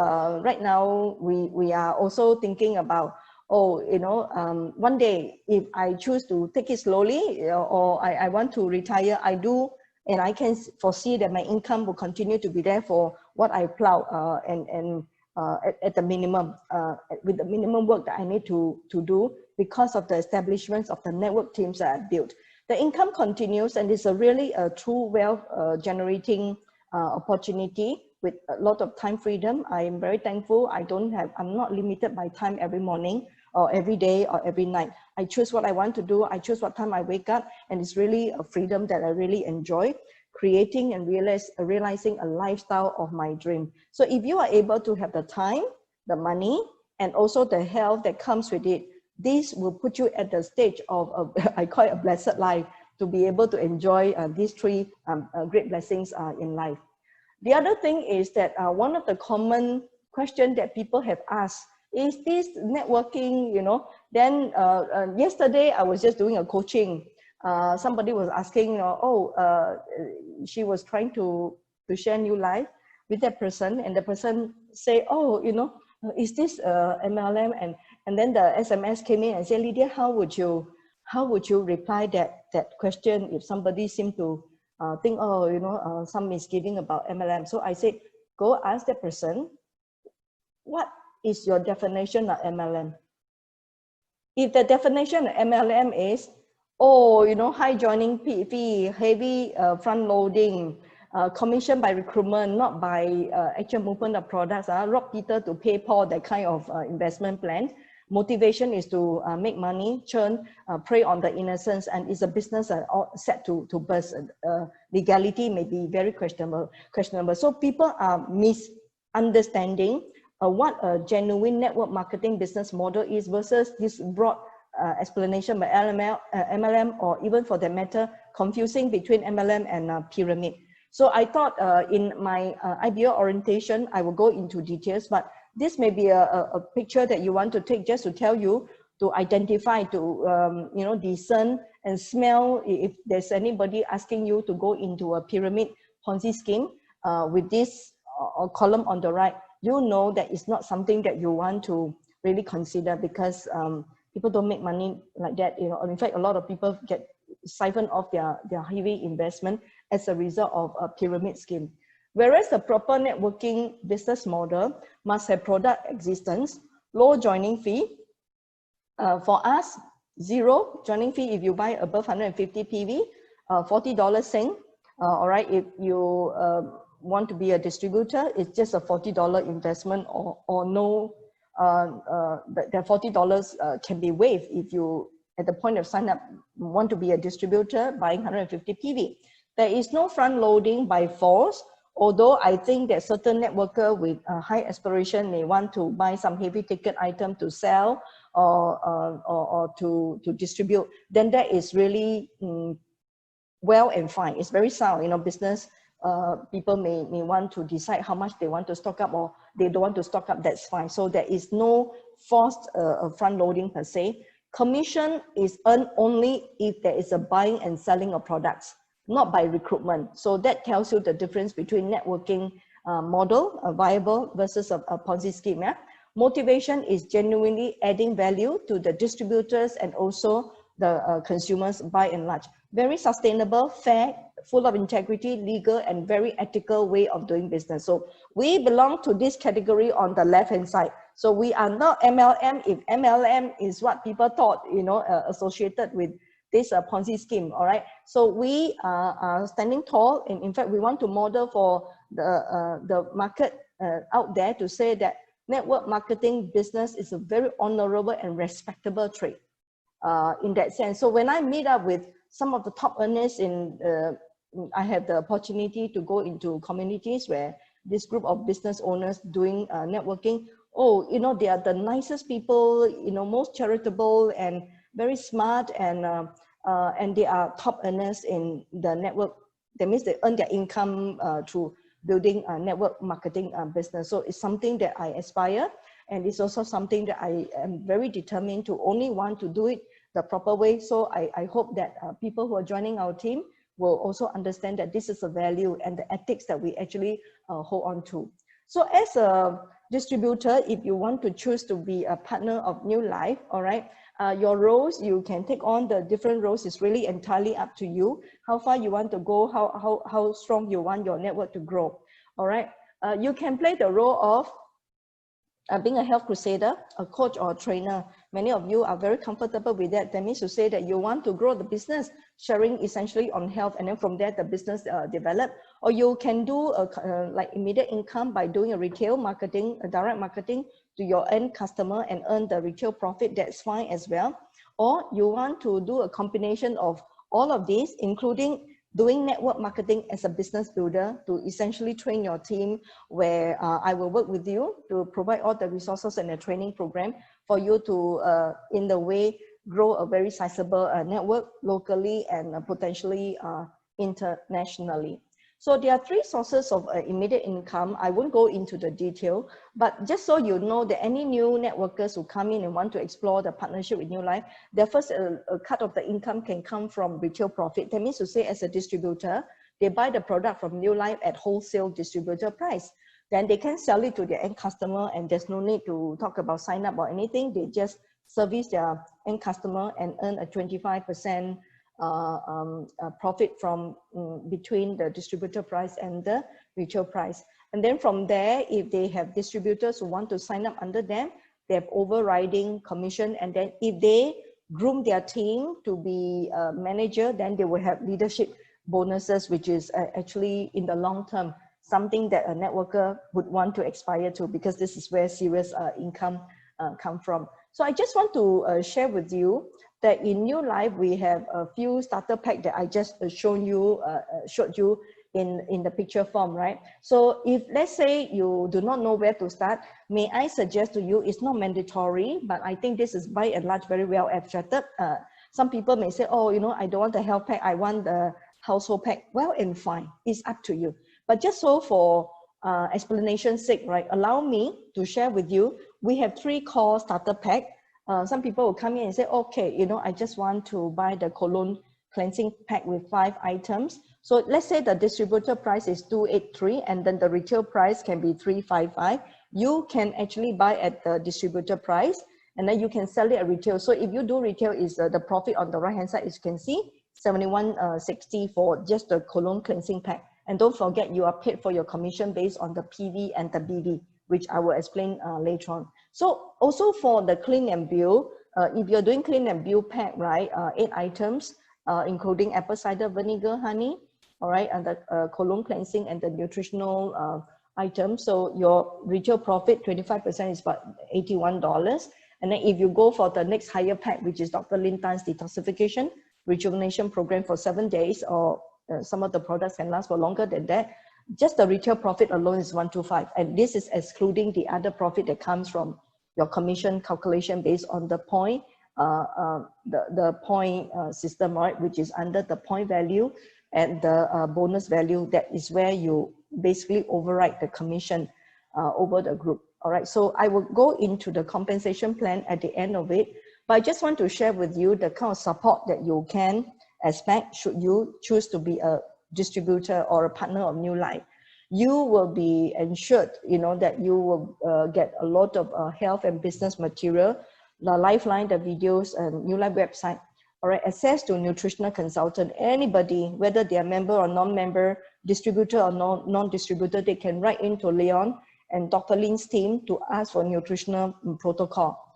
right now, we are also thinking about, oh, you know, one day, if I choose to take it slowly, you know, or I want to retire, I do, and I can foresee that my income will continue to be there for what I plow, at the minimum, with the minimum work that I need to do, because of the establishments of the network teams that I've built. The income continues, and it's a really true wealth generating opportunity with a lot of time freedom. I am very thankful. I'm not limited by time every morning or every day or every night. I choose what I want to do. I choose what time I wake up, and it's really a freedom that I really enjoy, creating and realizing a lifestyle of my dream. So if you are able to have the time, the money, and also the health that comes with it, this will put you at the stage of, I call it a blessed life, to be able to enjoy these three great blessings in life. The other thing is that one of the common questions that people have asked is this networking, you know. Then yesterday I was just doing a coaching. Somebody was asking, she was trying to share New Life with that person, and the person say, oh, you know, is this MLM? And then the SMS came in and said, Lydia, how would you reply that question if somebody seemed to think, oh, you know, some misgiving about MLM? So I said, go ask that person, what is your definition of MLM? If the definition of MLM is, oh, you know, high joining fee, heavy front loading, commission by recruitment, not by actual movement of products, rob Peter to pay Paul, that kind of investment plan. Motivation is to make money, churn, prey on the innocence, and it's a business set to burst. Legality may be very questionable. So people are misunderstanding what a genuine network marketing business model is versus this broad explanation by MLM, or even for that matter, confusing between MLM and pyramid. So I thought in my IBO orientation, I will go into details, but this may be a picture that you want to take just to tell you to identify, to discern and smell if there's anybody asking you to go into a pyramid Ponzi scheme with this column on the right. You know that it's not something that you want to really consider, because people don't make money like that. In fact, a lot of people get siphoned off their heavy investment as a result of a pyramid scheme. Whereas the proper networking business model must have product existence, low joining fee. For us, zero joining fee if you buy above 150 PV, $40 Sing. All right, if you want to be a distributor, it's just a $40 investment, or no, the $40 can be waived if you, at the point of sign up, want to be a distributor buying 150 PV. There is no front loading by force, although I think that certain networker with high aspiration may want to buy some heavy ticket item to sell or to distribute. Then that is really well and fine. It's very sound. Business people may want to decide how much they want to stock up, or they don't want to stock up. That's fine. So there is no forced front loading per se. Commission is earned only if there is a buying and selling of products, not by recruitment. So that tells you the difference between networking model, a viable versus a Ponzi scheme. Yeah? Motivation is genuinely adding value to the distributors and also the consumers by and large. Very sustainable, fair, full of integrity, legal, and very ethical way of doing business. So we belong to this category on the left-hand side. So we are not MLM, if MLM is what people thought, associated with this Ponzi scheme, all right? So we are standing tall, and in fact, we want to model for the market out there to say that network marketing business is a very honorable and respectable trade in that sense. So when I meet up with some of the top earners I have the opportunity to go into communities where this group of business owners doing networking, they are the nicest people, most charitable and very smart, and they are top earners in the network. That means they earn their income through building a network marketing business. So it's something that I aspire, and it's also something that I am very determined to only want to do it the proper way. So I hope that people who are joining our team will also understand that this is a value and the ethics that we actually hold on to. So as a distributor, if you want to choose to be a partner of New Life, all right, your roles, you can take on the different roles. Is really entirely up to you. How far you want to go, how strong you want your network to grow, all right? You can play the role of being a health crusader, a coach or a trainer. Many of you are very comfortable with that. That means to say that you want to grow the business, sharing essentially on health, and then from there the business develop. Or you can do like immediate income by doing a retail marketing, a direct marketing to your end customer and earn the retail profit. That's fine as well. Or you want to do a combination of all of these, including doing network marketing as a business builder to essentially train your team, where I will work with you to provide all the resources and the training program for you to, in the way, grow a very sizable network locally and potentially internationally. So there are three sources of immediate income. I won't go into the detail, but just so you know that any new networkers who come in and want to explore the partnership with New Life, their first cut of the income can come from retail profit. That means to say, as a distributor, they buy the product from New Life at wholesale distributor price. Then they can sell it to their end customer, and there's no need to talk about sign up or anything. They just service their end customer and earn a 25% profit from between the distributor price and the retail price. And then from there, if they have distributors who want to sign up under them, they have overriding commission. And then if they groom their team to be a manager, then they will have leadership bonuses, which is actually in the long term something that a networker would want to aspire to, because this is where serious income come from. So I just want to share with you that in New Life, we have a few starter pack that I just showed you in the picture form, right? So if let's say you do not know where to start, may I suggest to you, it's not mandatory, but I think this is by and large very well abstracted. Some people may say, oh, you know, I don't want the health pack, I want the household pack. Well and fine, it's up to you. But just so for explanation's sake, right, allow me to share with you, we have 3 core starter pack. Some people will come in and say, okay, you know, I just want to buy the cologne cleansing pack with 5 items. So let's say the distributor price is 283 and then the retail price can be 355. You can actually buy at the distributor price and then you can sell it at retail. So if you do retail, is the profit on the right hand side, as you can see, 71.60 for just the cologne cleansing pack. And don't forget, you are paid for your commission based on the PV and the BV, which I will explain later on. So also for the clean and bill, if you're doing clean and bill pack, right, 8 items, including apple cider vinegar, honey, all right, and the cologne cleansing and the nutritional items. So your retail profit, 25% is about $81. And then if you go for the next higher pack, which is Dr. Lin Tan's detoxification rejuvenation program for 7 days, or some of the products can last for longer than that, just the retail profit alone is 125. And this is excluding the other profit that comes from your commission calculation based on the point, the point system, right, which is under the point value and the bonus value. That is where you basically override the commission over the group. All right, so I will go into the compensation plan at the end of it, but I just want to share with you the kind of support that you can expect should you choose to be a distributor or a partner of New Life. You will be ensured, you know, that you will get a lot of health and business material, the Lifeline, the videos, and New Life website. All right, access to nutritional consultant. Anybody, whether they are member or non-member, distributor or non-distributor, they can write into Leon and Dr. Lin's team to ask for nutritional protocol.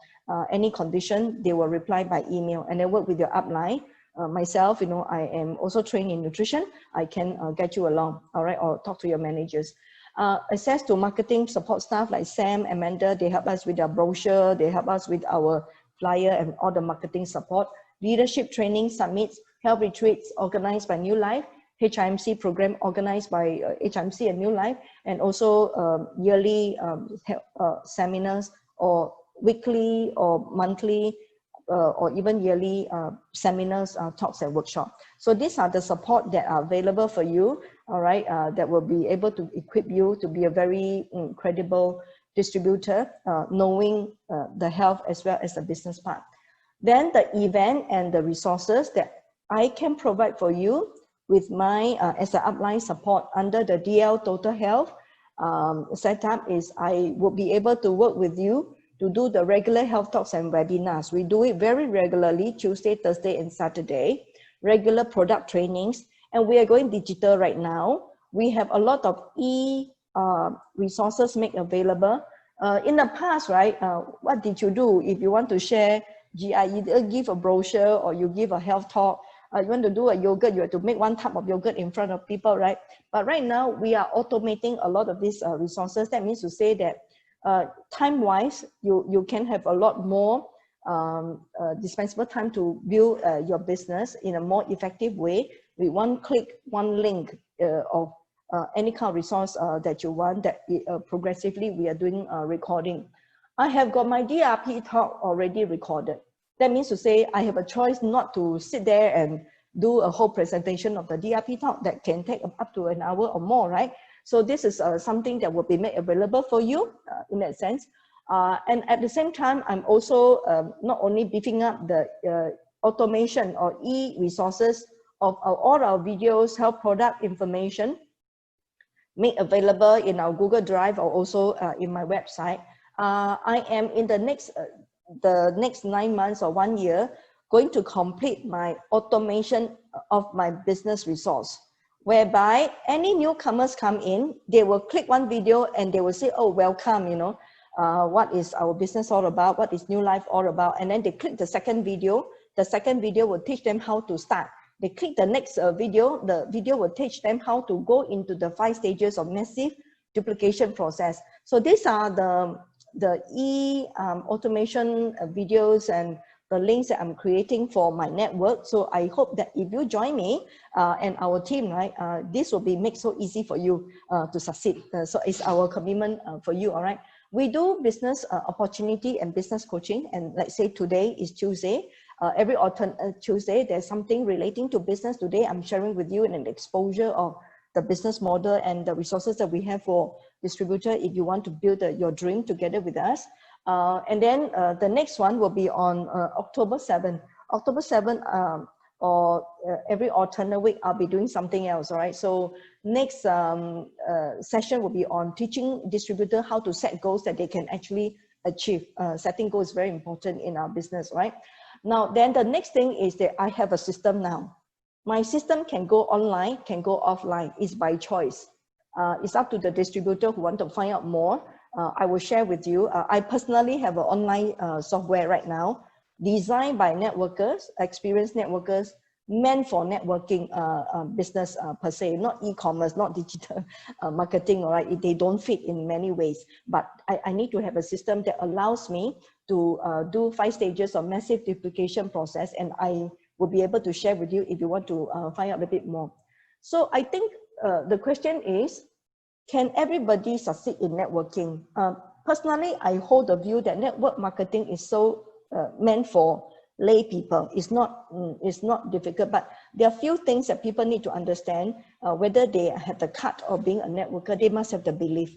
Any condition, they will reply by email, and then work with your upline. Myself, you know, I am also trained in nutrition. I can get you along, all right, or talk to your managers. Access to marketing support staff like Sam, Amanda, they help us with our brochure, they help us with our flyer and all the marketing support. Leadership training summits, health retreats organized by New Life, HIMC program organized by HIMC and New Life, and also yearly seminars or weekly or monthly or even yearly seminars, talks and workshops. So these are the support that are available for you, all right, that will be able to equip you to be a very credible distributor, knowing the health as well as the business part. Then the event and the resources that I can provide for you with my, as an upline support under the DL Total Health setup is I will be able to work with you to do the regular health talks and webinars. We do it very regularly, Tuesday, Thursday, and Saturday, regular product trainings, and we are going digital right now. We have a lot of resources made available. In the past, right, what did you do if you want to share GI? Either give a brochure or you give a health talk. You want to do a yogurt, you have to make 1 type of yogurt in front of people, right? But right now, we are automating a lot of these resources. That means to say that time-wise, you can have a lot more dispensable time to build your business in a more effective way with 1 click, 1 link of any kind of resource that you want. That progressively we are doing recording. I have got my DRP talk already recorded. That means to say I have a choice not to sit there and do a whole presentation of the DRP talk that can take up to an hour or more, right? So this is something that will be made available for you in that sense. And at the same time, I'm also not only beefing up the automation or e-resources of all our videos, health product information made available in our Google Drive or also in my website. I am in the next 9 months or 1 year going to complete my automation of my business resource, whereby any newcomers come in, they will click 1 video and they will say, oh, welcome, you know, what is our business all about? What is New Life all about? And then they click the second video. The second video will teach them how to start. They click the next video. The video will teach them how to go into the 5 stages of massive duplication process. So these are the automation videos and the links that I'm creating for my network. So I hope that if you join me and our team, right, this will be made so easy for you to succeed. So it's our commitment for you, all right? We do business opportunity and business coaching. And let's say today is Tuesday. Every alternate Tuesday, there's something relating to business. Today, I'm sharing with you an exposure of the business model and the resources that we have for distributor if you want to build your dream together with us. And then the next one will be on October 7th. October 7th, or every alternate week, I'll be doing something else, all right? So next session will be on teaching distributor how to set goals that they can actually achieve. Setting goals is very important in our business, right? Now, then the next thing is that I have a system now. My system can go online, can go offline. It's by choice. It's up to the distributor who want to find out more. I will share with you. I personally have an online software right now, designed by networkers, experienced networkers, meant for networking business per se, not e-commerce, not digital marketing, all right? They don't fit in many ways, but I need to have a system that allows me to do 5 stages of massive duplication process, and I will be able to share with you if you want to find out a bit more. So I think the question is, can everybody succeed in networking? Personally, I hold the view that network marketing is so meant for lay people. It's not difficult, but there are few things that people need to understand. Whether they have the cut of being a networker, they must have the belief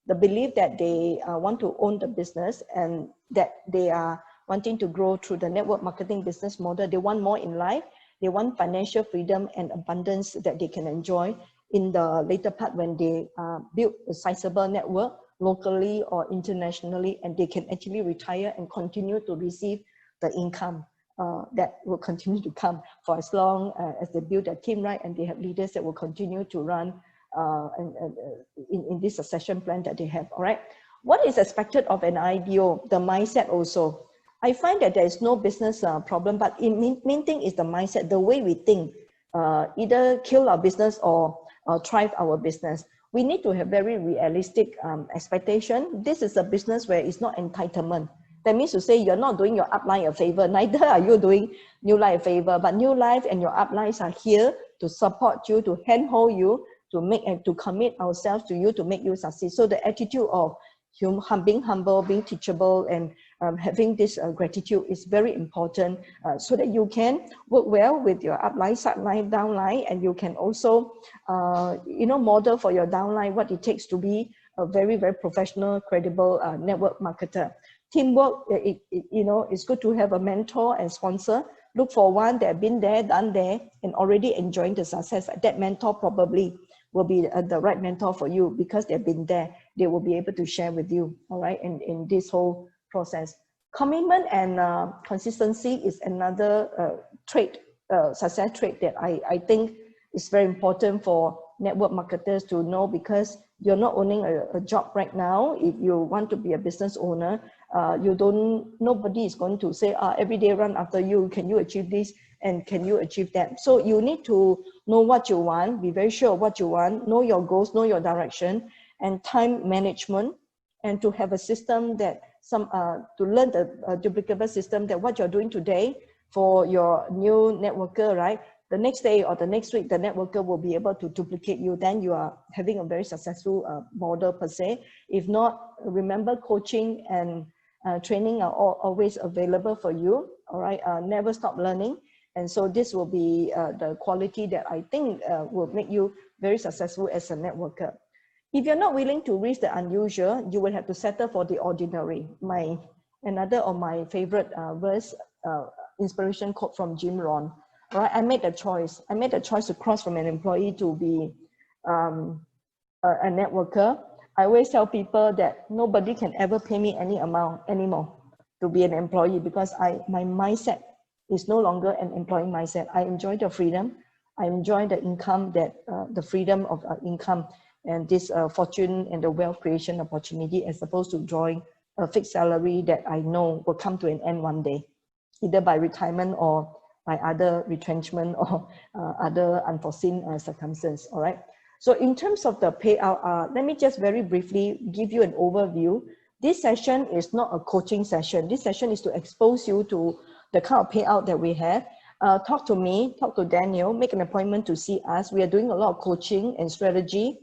that they want to own the business and that they are wanting to grow through the network marketing business model. They want more in life. They want financial freedom and abundance that they can enjoy in the later part when they build a sizable network locally or internationally, and they can actually retire and continue to receive the income that will continue to come for as long as they build their team, right? And they have leaders that will continue to run in this succession plan that they have, all right? What is expected of an IPO? The mindset also. I find that there is no business problem, but the main thing is the mindset, the way we think, either kill our business or thrive our business. We need to have very realistic expectation. This is a business where it's not entitlement. That means to say you're not doing your upline a favor, neither are you doing New Life a favor, but New Life and your uplines are here to support you, to handhold you, to make and to commit ourselves to you to make you succeed. So the attitude of being humble, being teachable, and having this gratitude is very important so that you can work well with your upline, sideline, downline, and you can also, model for your downline what it takes to be a very, very professional, credible network marketer. Teamwork, it's good to have a mentor and sponsor. Look for one that have been there, done there, and already enjoying the success. That mentor probably will be the right mentor for you because they've been there. They will be able to share with you, all right, in this whole process. Commitment and consistency is another success trait that I think is very important for network marketers to know, because you're not owning a job right now. If you want to be a business owner, nobody is going to say, every day run after you, can you achieve this? And can you achieve that? So you need to know what you want, be very sure of what you want, know your goals, know your direction, and time management, and to have a system that to learn the duplicable system that what you're doing today for your new networker, right? The next day or the next week, the networker will be able to duplicate you. Then you are having a very successful model per se. If not, remember coaching and training are always available for you, all right? Never stop learning. And so this will be the quality that I think will make you very successful as a networker. If you're not willing to risk the unusual, you will have to settle for the ordinary. Another of my favorite inspiration quote from Jim Rohn. Right? I made a choice. I made a choice to cross from an employee to be a networker. I always tell people that nobody can ever pay me any amount anymore to be an employee, because my mindset is no longer an employee mindset. I enjoy the freedom. I enjoy the income, the freedom of income and this fortune and the wealth creation opportunity, as opposed to drawing a fixed salary that I know will come to an end one day, either by retirement or by other retrenchment or other unforeseen circumstances, all right? So in terms of the payout, let me just very briefly give you an overview. This session is not a coaching session. This session is to expose you to the kind of payout that we have, talk to me, talk to Daniel, make an appointment to see us. We are doing a lot of coaching and strategy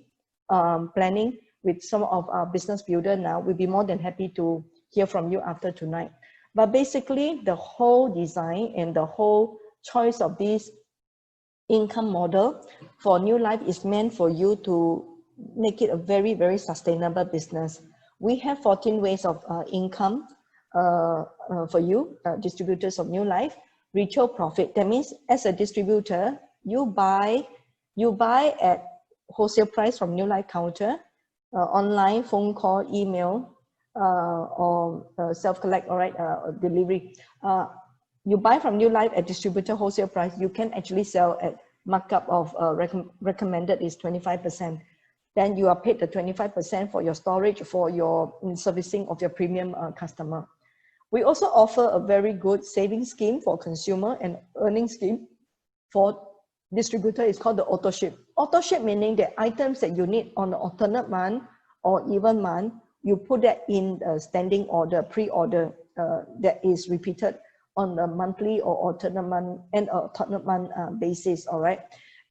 planning with some of our business builder now. We'll be more than happy to hear from you after tonight. But basically, the whole design and the whole choice of this income model for New Life is meant for you to make it a very, very sustainable business. We have 14 ways of income for you, distributors of New Life. Retail profit, that means as a distributor, you buy at wholesale price from New Life counter, online, phone call, email, or self-collect, all right, delivery. You buy from New Life at distributor wholesale price, you can actually sell at markup of recommended is 25%. Then you are paid the 25% for your storage, for your servicing of your premium customer. We also offer a very good saving scheme for consumer and earning scheme for distributor. It's called the auto ship. Auto ship meaning the items that you need on the alternate month or even month, you put that in a standing order, pre-order that is repeated on a monthly or alternate month and alternate month basis, all right?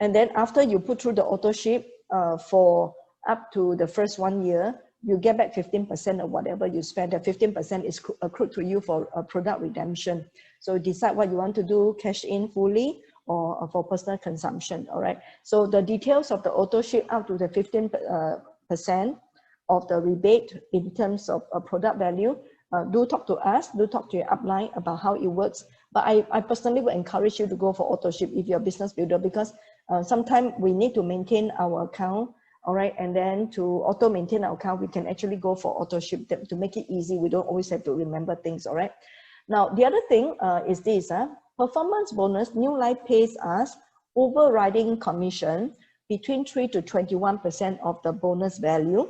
And then after you put through the auto ship for up to the first 1 year, you get back 15% of whatever you spend. That 15% is accrued to you for a product redemption. So decide what you want to do, cash in fully or for personal consumption, all right? So the details of the auto ship up to the 15% of the rebate in terms of product value, do talk to us, do talk to your upline about how it works. But I personally would encourage you to go for auto ship if you're a business builder, because sometimes we need to maintain our account, all right, and then to auto maintain our account, we can actually go for auto ship to make it easy. We don't always have to remember things, all right? Now, the other thing is this, performance bonus. New Life pays us overriding commission between 3 to 21% of the bonus value.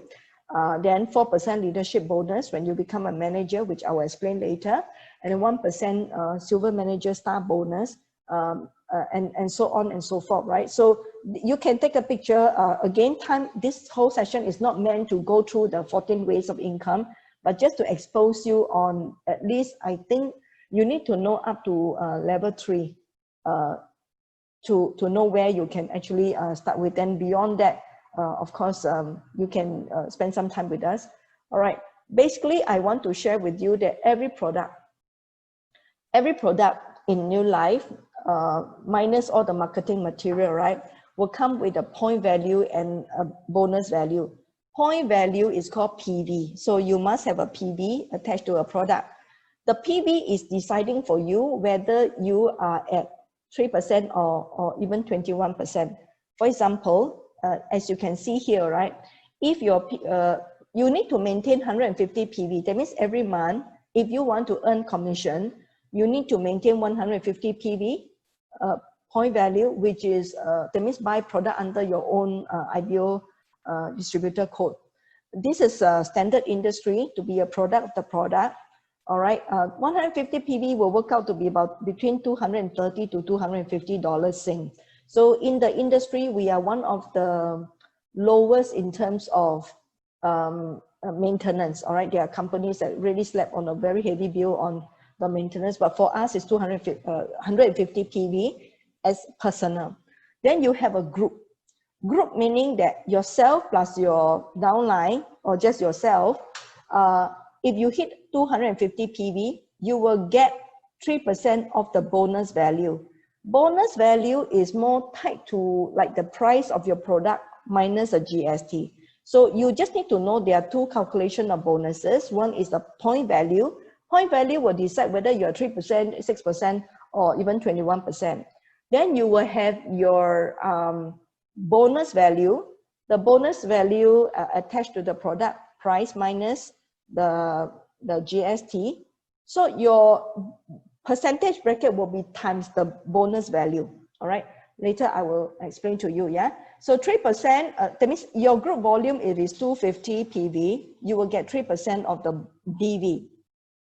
Then 4% leadership bonus when you become a manager, which I will explain later, and then 1% silver manager star bonus, and so on and so forth, right? So you can take a picture. Again, this whole session is not meant to go through the 14 ways of income, but just to expose you on, at least I think you need to know up to level 3 to know where you can actually start with. And beyond that, of course, you can spend some time with us. All right. Basically, I want to share with you that every product in New Life, minus all the marketing material, right, will come with a point value and a bonus value. Point value is called PV. So you must have a PV attached to a product. The PV is deciding for you whether you are at 3% or even 21%. For example, as you can see here, right, if you need to maintain 150 PV, that means every month, if you want to earn commission, you need to maintain 150 PV point value, which is, that means buy product under your own IBO distributor code. This is a standard industry to be a product of the product. All right, 150 PV will work out to be about between $230 to $250 Sing. So in the industry, we are one of the lowest in terms of maintenance. All right, there are companies that really slap on a very heavy bill on the maintenance, but for us, it's 150 PV as personal. Then you have a group. Group meaning that yourself plus your downline or just yourself, if you hit 250 PV, you will get 3% of the bonus value. Bonus value is more tied to like the price of your product minus a GST. So you just need to know there are two calculations of bonuses. One is the point value. Point value will decide whether you're 3%, 6%, or even 21%. Then you will have your bonus value. The bonus value attached to the product price minus the GST. So your percentage bracket will be times the bonus value. All right. Later I will explain to you. Yeah. So 3%. That means your group volume, if it's 250 PV, you will get 3% of the DV.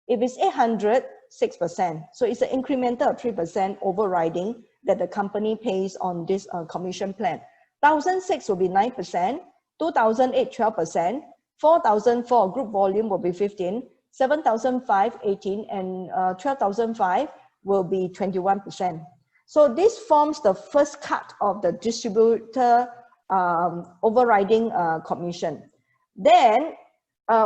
If it's 800, 6%. So it's an incremental of 3% overriding that the company pays on this commission plan. 1,006 will be 9%. 2,008, 12%. 4,004 group volume will be 15. 7,005, 18, and 12,005 will be 21%. So this forms the first cut of the distributor overriding commission. Then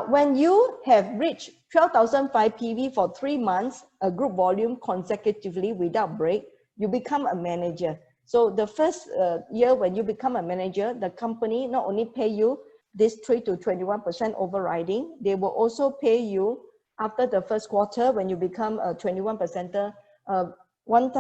when you have reached 12,005 PV for 3 months, a group volume consecutively without break, you become a manager. So the first year when you become a manager, the company not only pay you this 3 to 21% overriding, they will also pay you after the first quarter when you become a 21%er, one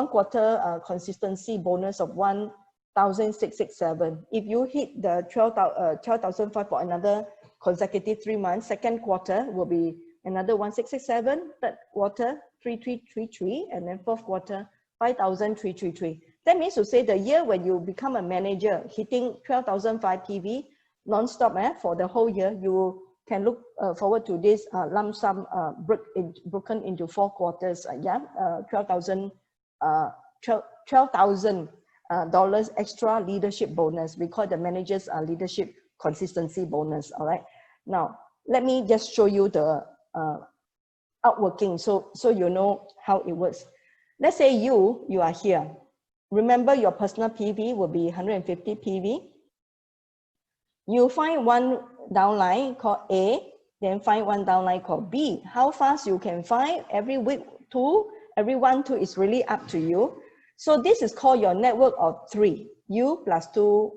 quarter consistency bonus of 1,667. If you hit the 12,005 for another consecutive 3 months, second quarter will be another 1,667, third quarter 3,333, and then fourth quarter 5,333. That means to say the year when you become a manager hitting 12,005 PV non-stop for the whole year, you can look forward to this lump sum broken into 4 quarters. $12,000 extra leadership bonus. We call the managers leadership consistency bonus. All right. Now let me just show you the outworking, so you know how it works. Let's say you are here. Remember, your personal PV will be 150 PV. You find one downline called A, then find one downline called B. How fast you can find every week 2, every 1, 2 is really up to you. So this is called your network of 3, you plus 2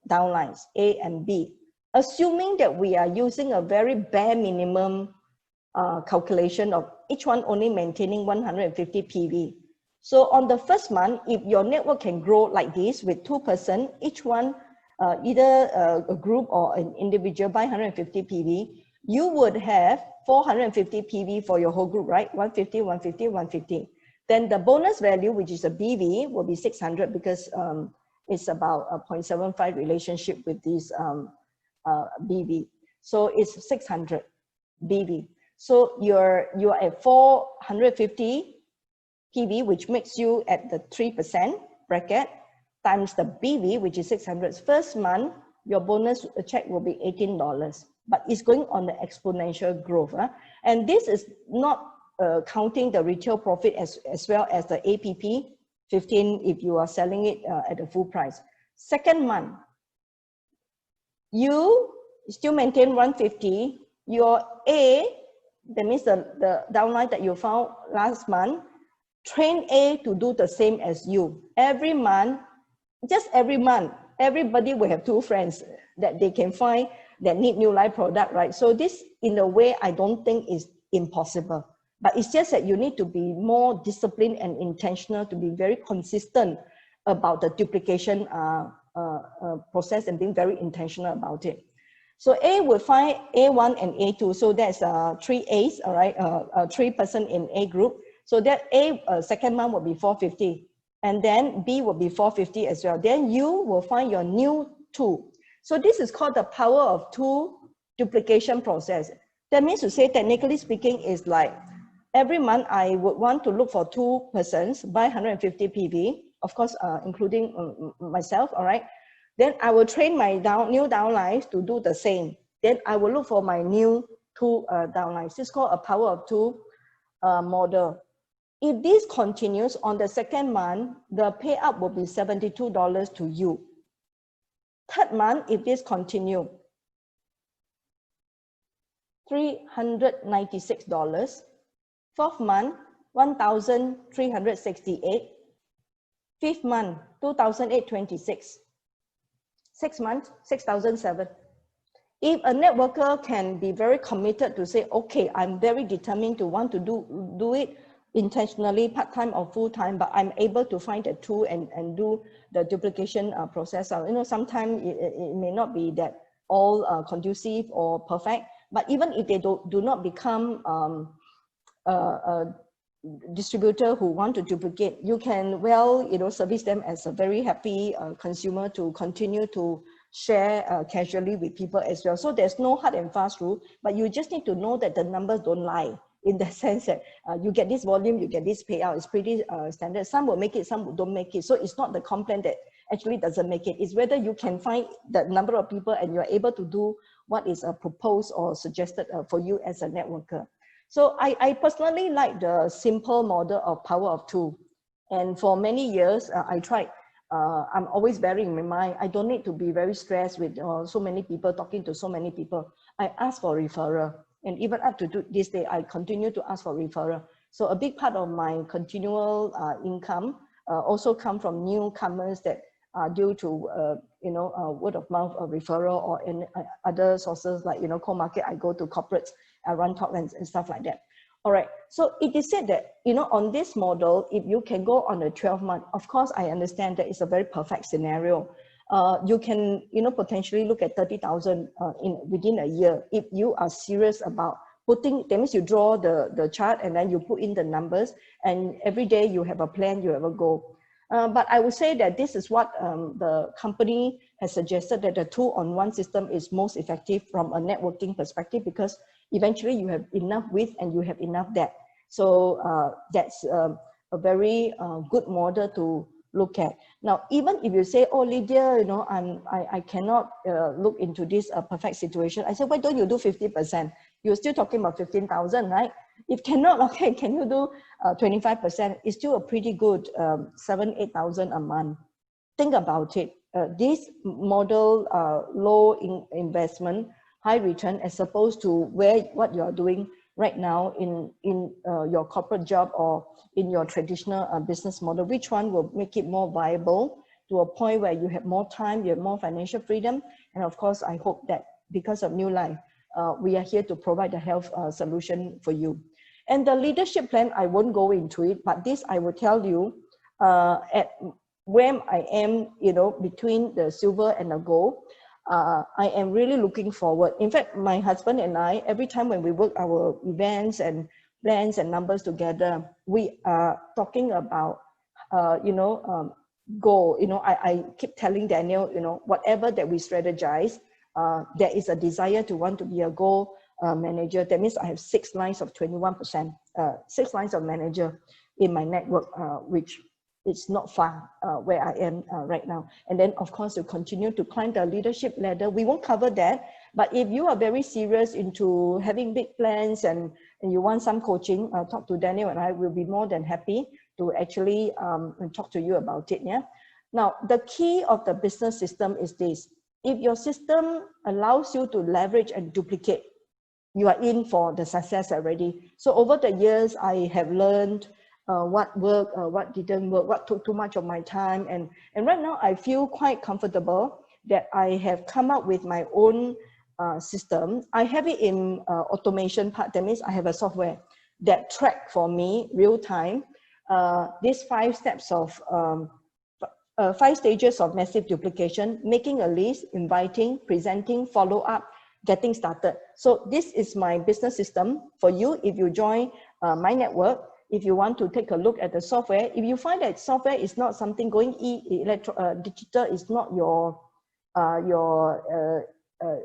downlines, A and B. Assuming that we are using a very bare minimum calculation of each one only maintaining 150 PV. So on the first month, if your network can grow like this with 2%, each one, either a group or an individual by 150 PV, you would have 450 PV for your whole group, right? 150, 150, 150. Then the bonus value, which is a BV, will be 600 because it's about a 0.75 relationship with this BV. So it's 600 BV. So you're at 450 PV, which makes you at the 3% bracket, times the BV, which is 600. First month, your bonus check will be $18, but it's going on the exponential growth. And this is not counting the retail profit as well as the APP 15 if you are selling it at a full price. Second month, you still maintain 150. Your A, that means the downline that you found last month, train A to do the same as you. Every month, just every month, everybody will have 2 friends that they can find that need New Life product, right? So this, in a way, I don't think is impossible. But it's just that you need to be more disciplined and intentional to be very consistent about the duplication process and being very intentional about it. So A will find A1 and A2. So that's 3 A's, all right, 3 person in A group. So that A second month will be 450. And then B will be 450 as well. Then you will find your new 2. So this is called the power of 2 duplication process. That means to say, technically speaking, is like every month I would want to look for 2 persons by 150 PV, of course, including myself, all right? Then I will train my new downlines to do the same. Then I will look for my new 2 downlines. This is called a power of 2 model. If this continues on the second month, the payout will be $72 to you. Third month, if this continues, $396. Fourth month, $1,368. Fifth month, $2,826. 6 months, $6,007. If a networker can be very committed to say, okay, I'm very determined to want to do it intentionally, part-time or full-time, but I'm able to find the 2 and do the duplication process. You know, sometimes it may not be that all conducive or perfect, but even if they do not become a distributor who want to duplicate, you can service them as a very happy consumer to continue to share casually with people as well. So there's no hard and fast rule, but you just need to know that the numbers don't lie, in the sense that you get this volume, you get this payout. It's pretty standard. Some will make it, some don't make it. So it's not the complaint that actually doesn't make it. It's whether you can find the number of people and you're able to do what is proposed or suggested for you as a networker. So I personally like the simple model of power of two. And for many years, I tried. I'm always bearing in mind, I don't need to be very stressed with so many people, talking to so many people. I ask for referral. And even up to this day, I continue to ask for referral. So a big part of my continual income also come from newcomers that are due to, word of mouth or referral or in other sources like, co-market, I go to corporates, I run talk and stuff like that. All right, so it is said that, on this model, if you can go on a 12-month, of course, I understand that it's a very perfect scenario. You can, potentially look at 30,000 within a year. If you are serious about putting, that means you draw the chart and then you put in the numbers, and every day you have a plan, you have a goal. But I would say that this is what the company has suggested, that the two-on-one system is most effective from a networking perspective, because eventually you have enough width and you have enough depth. So that's a very good model to look at. Now, even if you say, oh, Lydia, I cannot look into this perfect situation. I said, why don't you do 50%? You're still talking about 15,000, right? If cannot, okay, can you do 25%? It's still a pretty good 7,000-8,000 a month. Think about it. This model, low investment, high return, as opposed to what you are doing right now in your corporate job or in your traditional business model. Which one will make it more viable to a point where you have more time, you have more financial freedom? And of course, I hope that because of New Life, we are here to provide a health solution for you. And the leadership plan, I won't go into it, but this I will tell you at where I am, between the silver and the gold. I am really looking forward. In fact, my husband and I, every time when we work our events and plans and numbers together, we are talking about, goal. I keep telling Daniel, whatever that we strategize, there is a desire to want to be a goal manager. That means I have 6 lines of 21%, 6 lines of manager in my network, which it's not far where I am right now. And then, of course, you continue to climb the leadership ladder. We won't cover that, but if you are very serious into having big plans and you want some coaching, talk to Daniel and I will be more than happy to actually talk to you about it. Yeah. Now, the key of the business system is this. If your system allows you to leverage and duplicate, you are in for the success already. So over the years, I have learned what worked, what didn't work, what took too much of my time. And right now I feel quite comfortable that I have come up with my own system. I have it in automation part. That means I have a software that track for me real time these 5 steps of 5 stages of massive duplication: making a list, inviting, presenting, follow up, getting started. So this is my business system for you. If you join my network, if you want to take a look at the software, if you find that software is not something going digital is not you're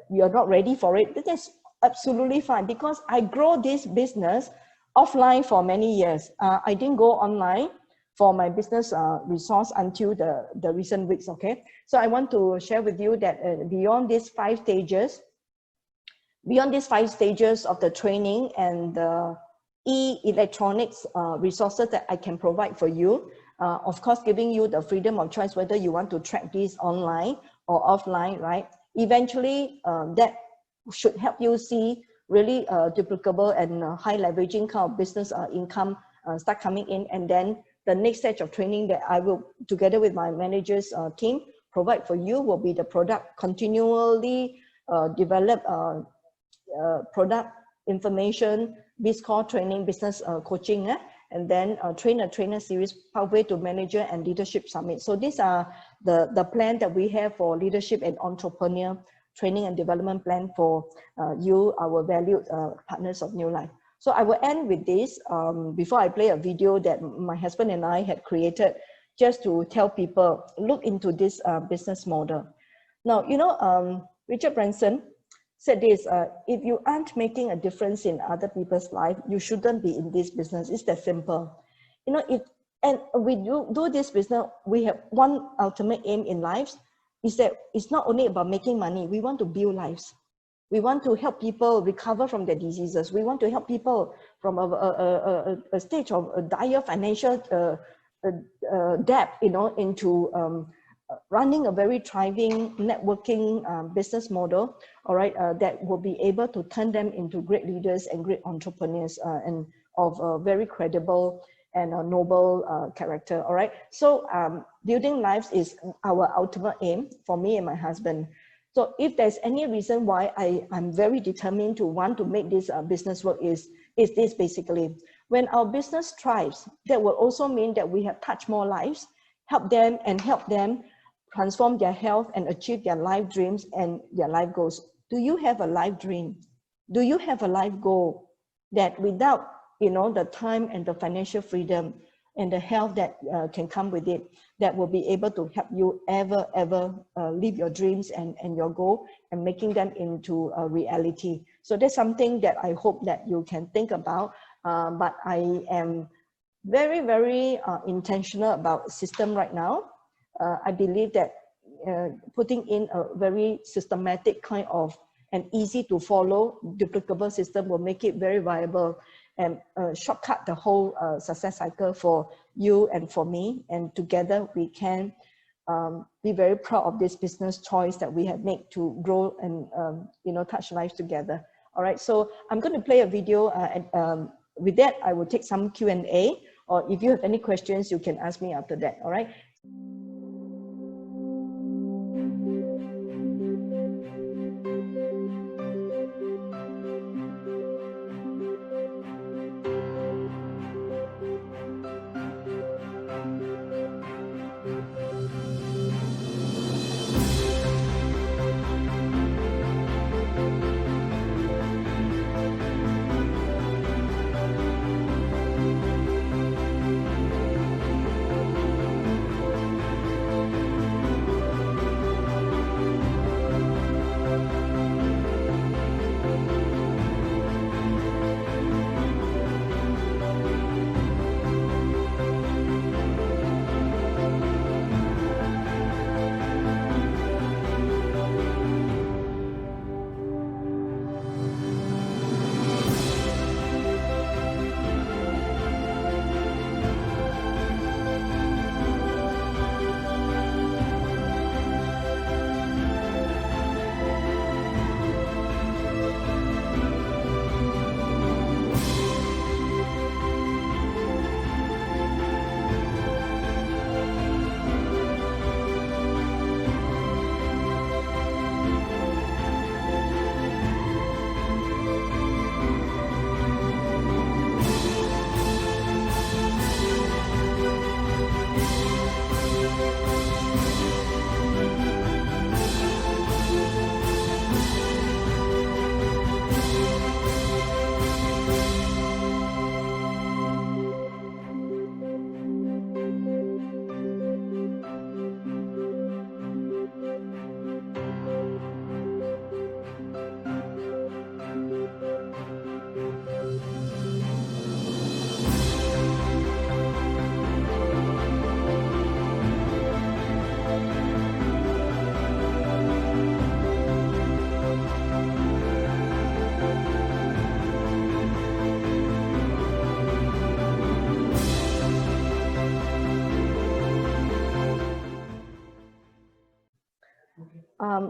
not ready for it, that's absolutely fine, because I grow this business offline for many years. I didn't go online for my business resource until the recent weeks. Okay, so I want to share with you that beyond these 5 stages, of the training and the electronics resources that I can provide for you, of course, giving you the freedom of choice whether you want to track this online or offline, right? Eventually, that should help you see really duplicable and high leveraging kind of business income start coming in. And then the next stage of training that I will, together with my managers team, provide for you will be the product, continually develop product information, BizCore training, business coaching, and then trainer series, pathway to manager and leadership summit. So these are the plan that we have for leadership and entrepreneur training and development plan for you, our valued partners of New Life. So I will end with this before I play a video that my husband and I had created just to tell people, look into this business model. Now, Richard Branson said this, if you aren't making a difference in other people's life, you shouldn't be in this business. It's that simple. And we do this business, we have one ultimate aim in life, is that it's not only about making money, we want to build lives. We want to help people recover from their diseases. We want to help people from a stage of a dire financial debt, you know, into running a very thriving networking business model, all right, that will be able to turn them into great leaders and great entrepreneurs and of a very credible and a noble character, all right? So building lives is our ultimate aim for me and my husband. So if there's any reason why I'm very determined to want to make this business work is this basically. When our business thrives, that will also mean that we have touched more lives, help them transform their health and achieve their life dreams and their life goals. Do you have a life dream? Do you have a life goal that without, you know, the time and the financial freedom and the health that can come with it, that will be able to help you ever live your dreams and your goal and making them into a reality? So that's something that I hope that you can think about. But I am very intentional about system right now. I believe that putting in a very systematic kind of and easy to follow duplicable system will make it very viable and shortcut the whole success cycle for you and for me. And together we can be very proud of this business choice that we have made to grow and you know, touch lives together. All right, so I'm going to play a video. With that, I will take some Q&A, or if you have any questions, you can ask me after that. All right.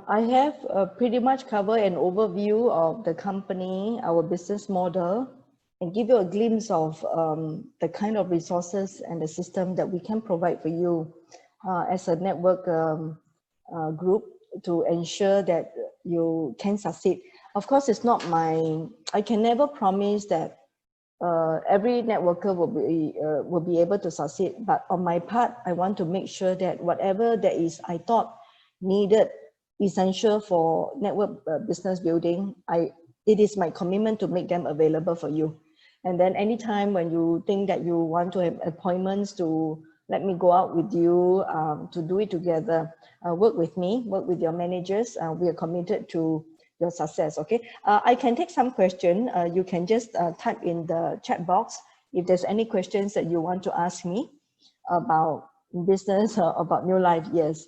I have pretty much covered an overview of the company, our business model, and give you a glimpse of the kind of resources and the system that we can provide for you as a network group to ensure that you can succeed. Of course, it's not I can never promise that every networker will be able to succeed, but on my part, I want to make sure that whatever that is I thought needed, essential for network business building, it is my commitment to make them available for you. And then anytime when you think that you want to have appointments to let me go out with you to do it together, work with me, work with your managers. We are committed to your success, okay? I can take some question. You can just type in the chat box if there's any questions that you want to ask me about business or about New Life. Yes.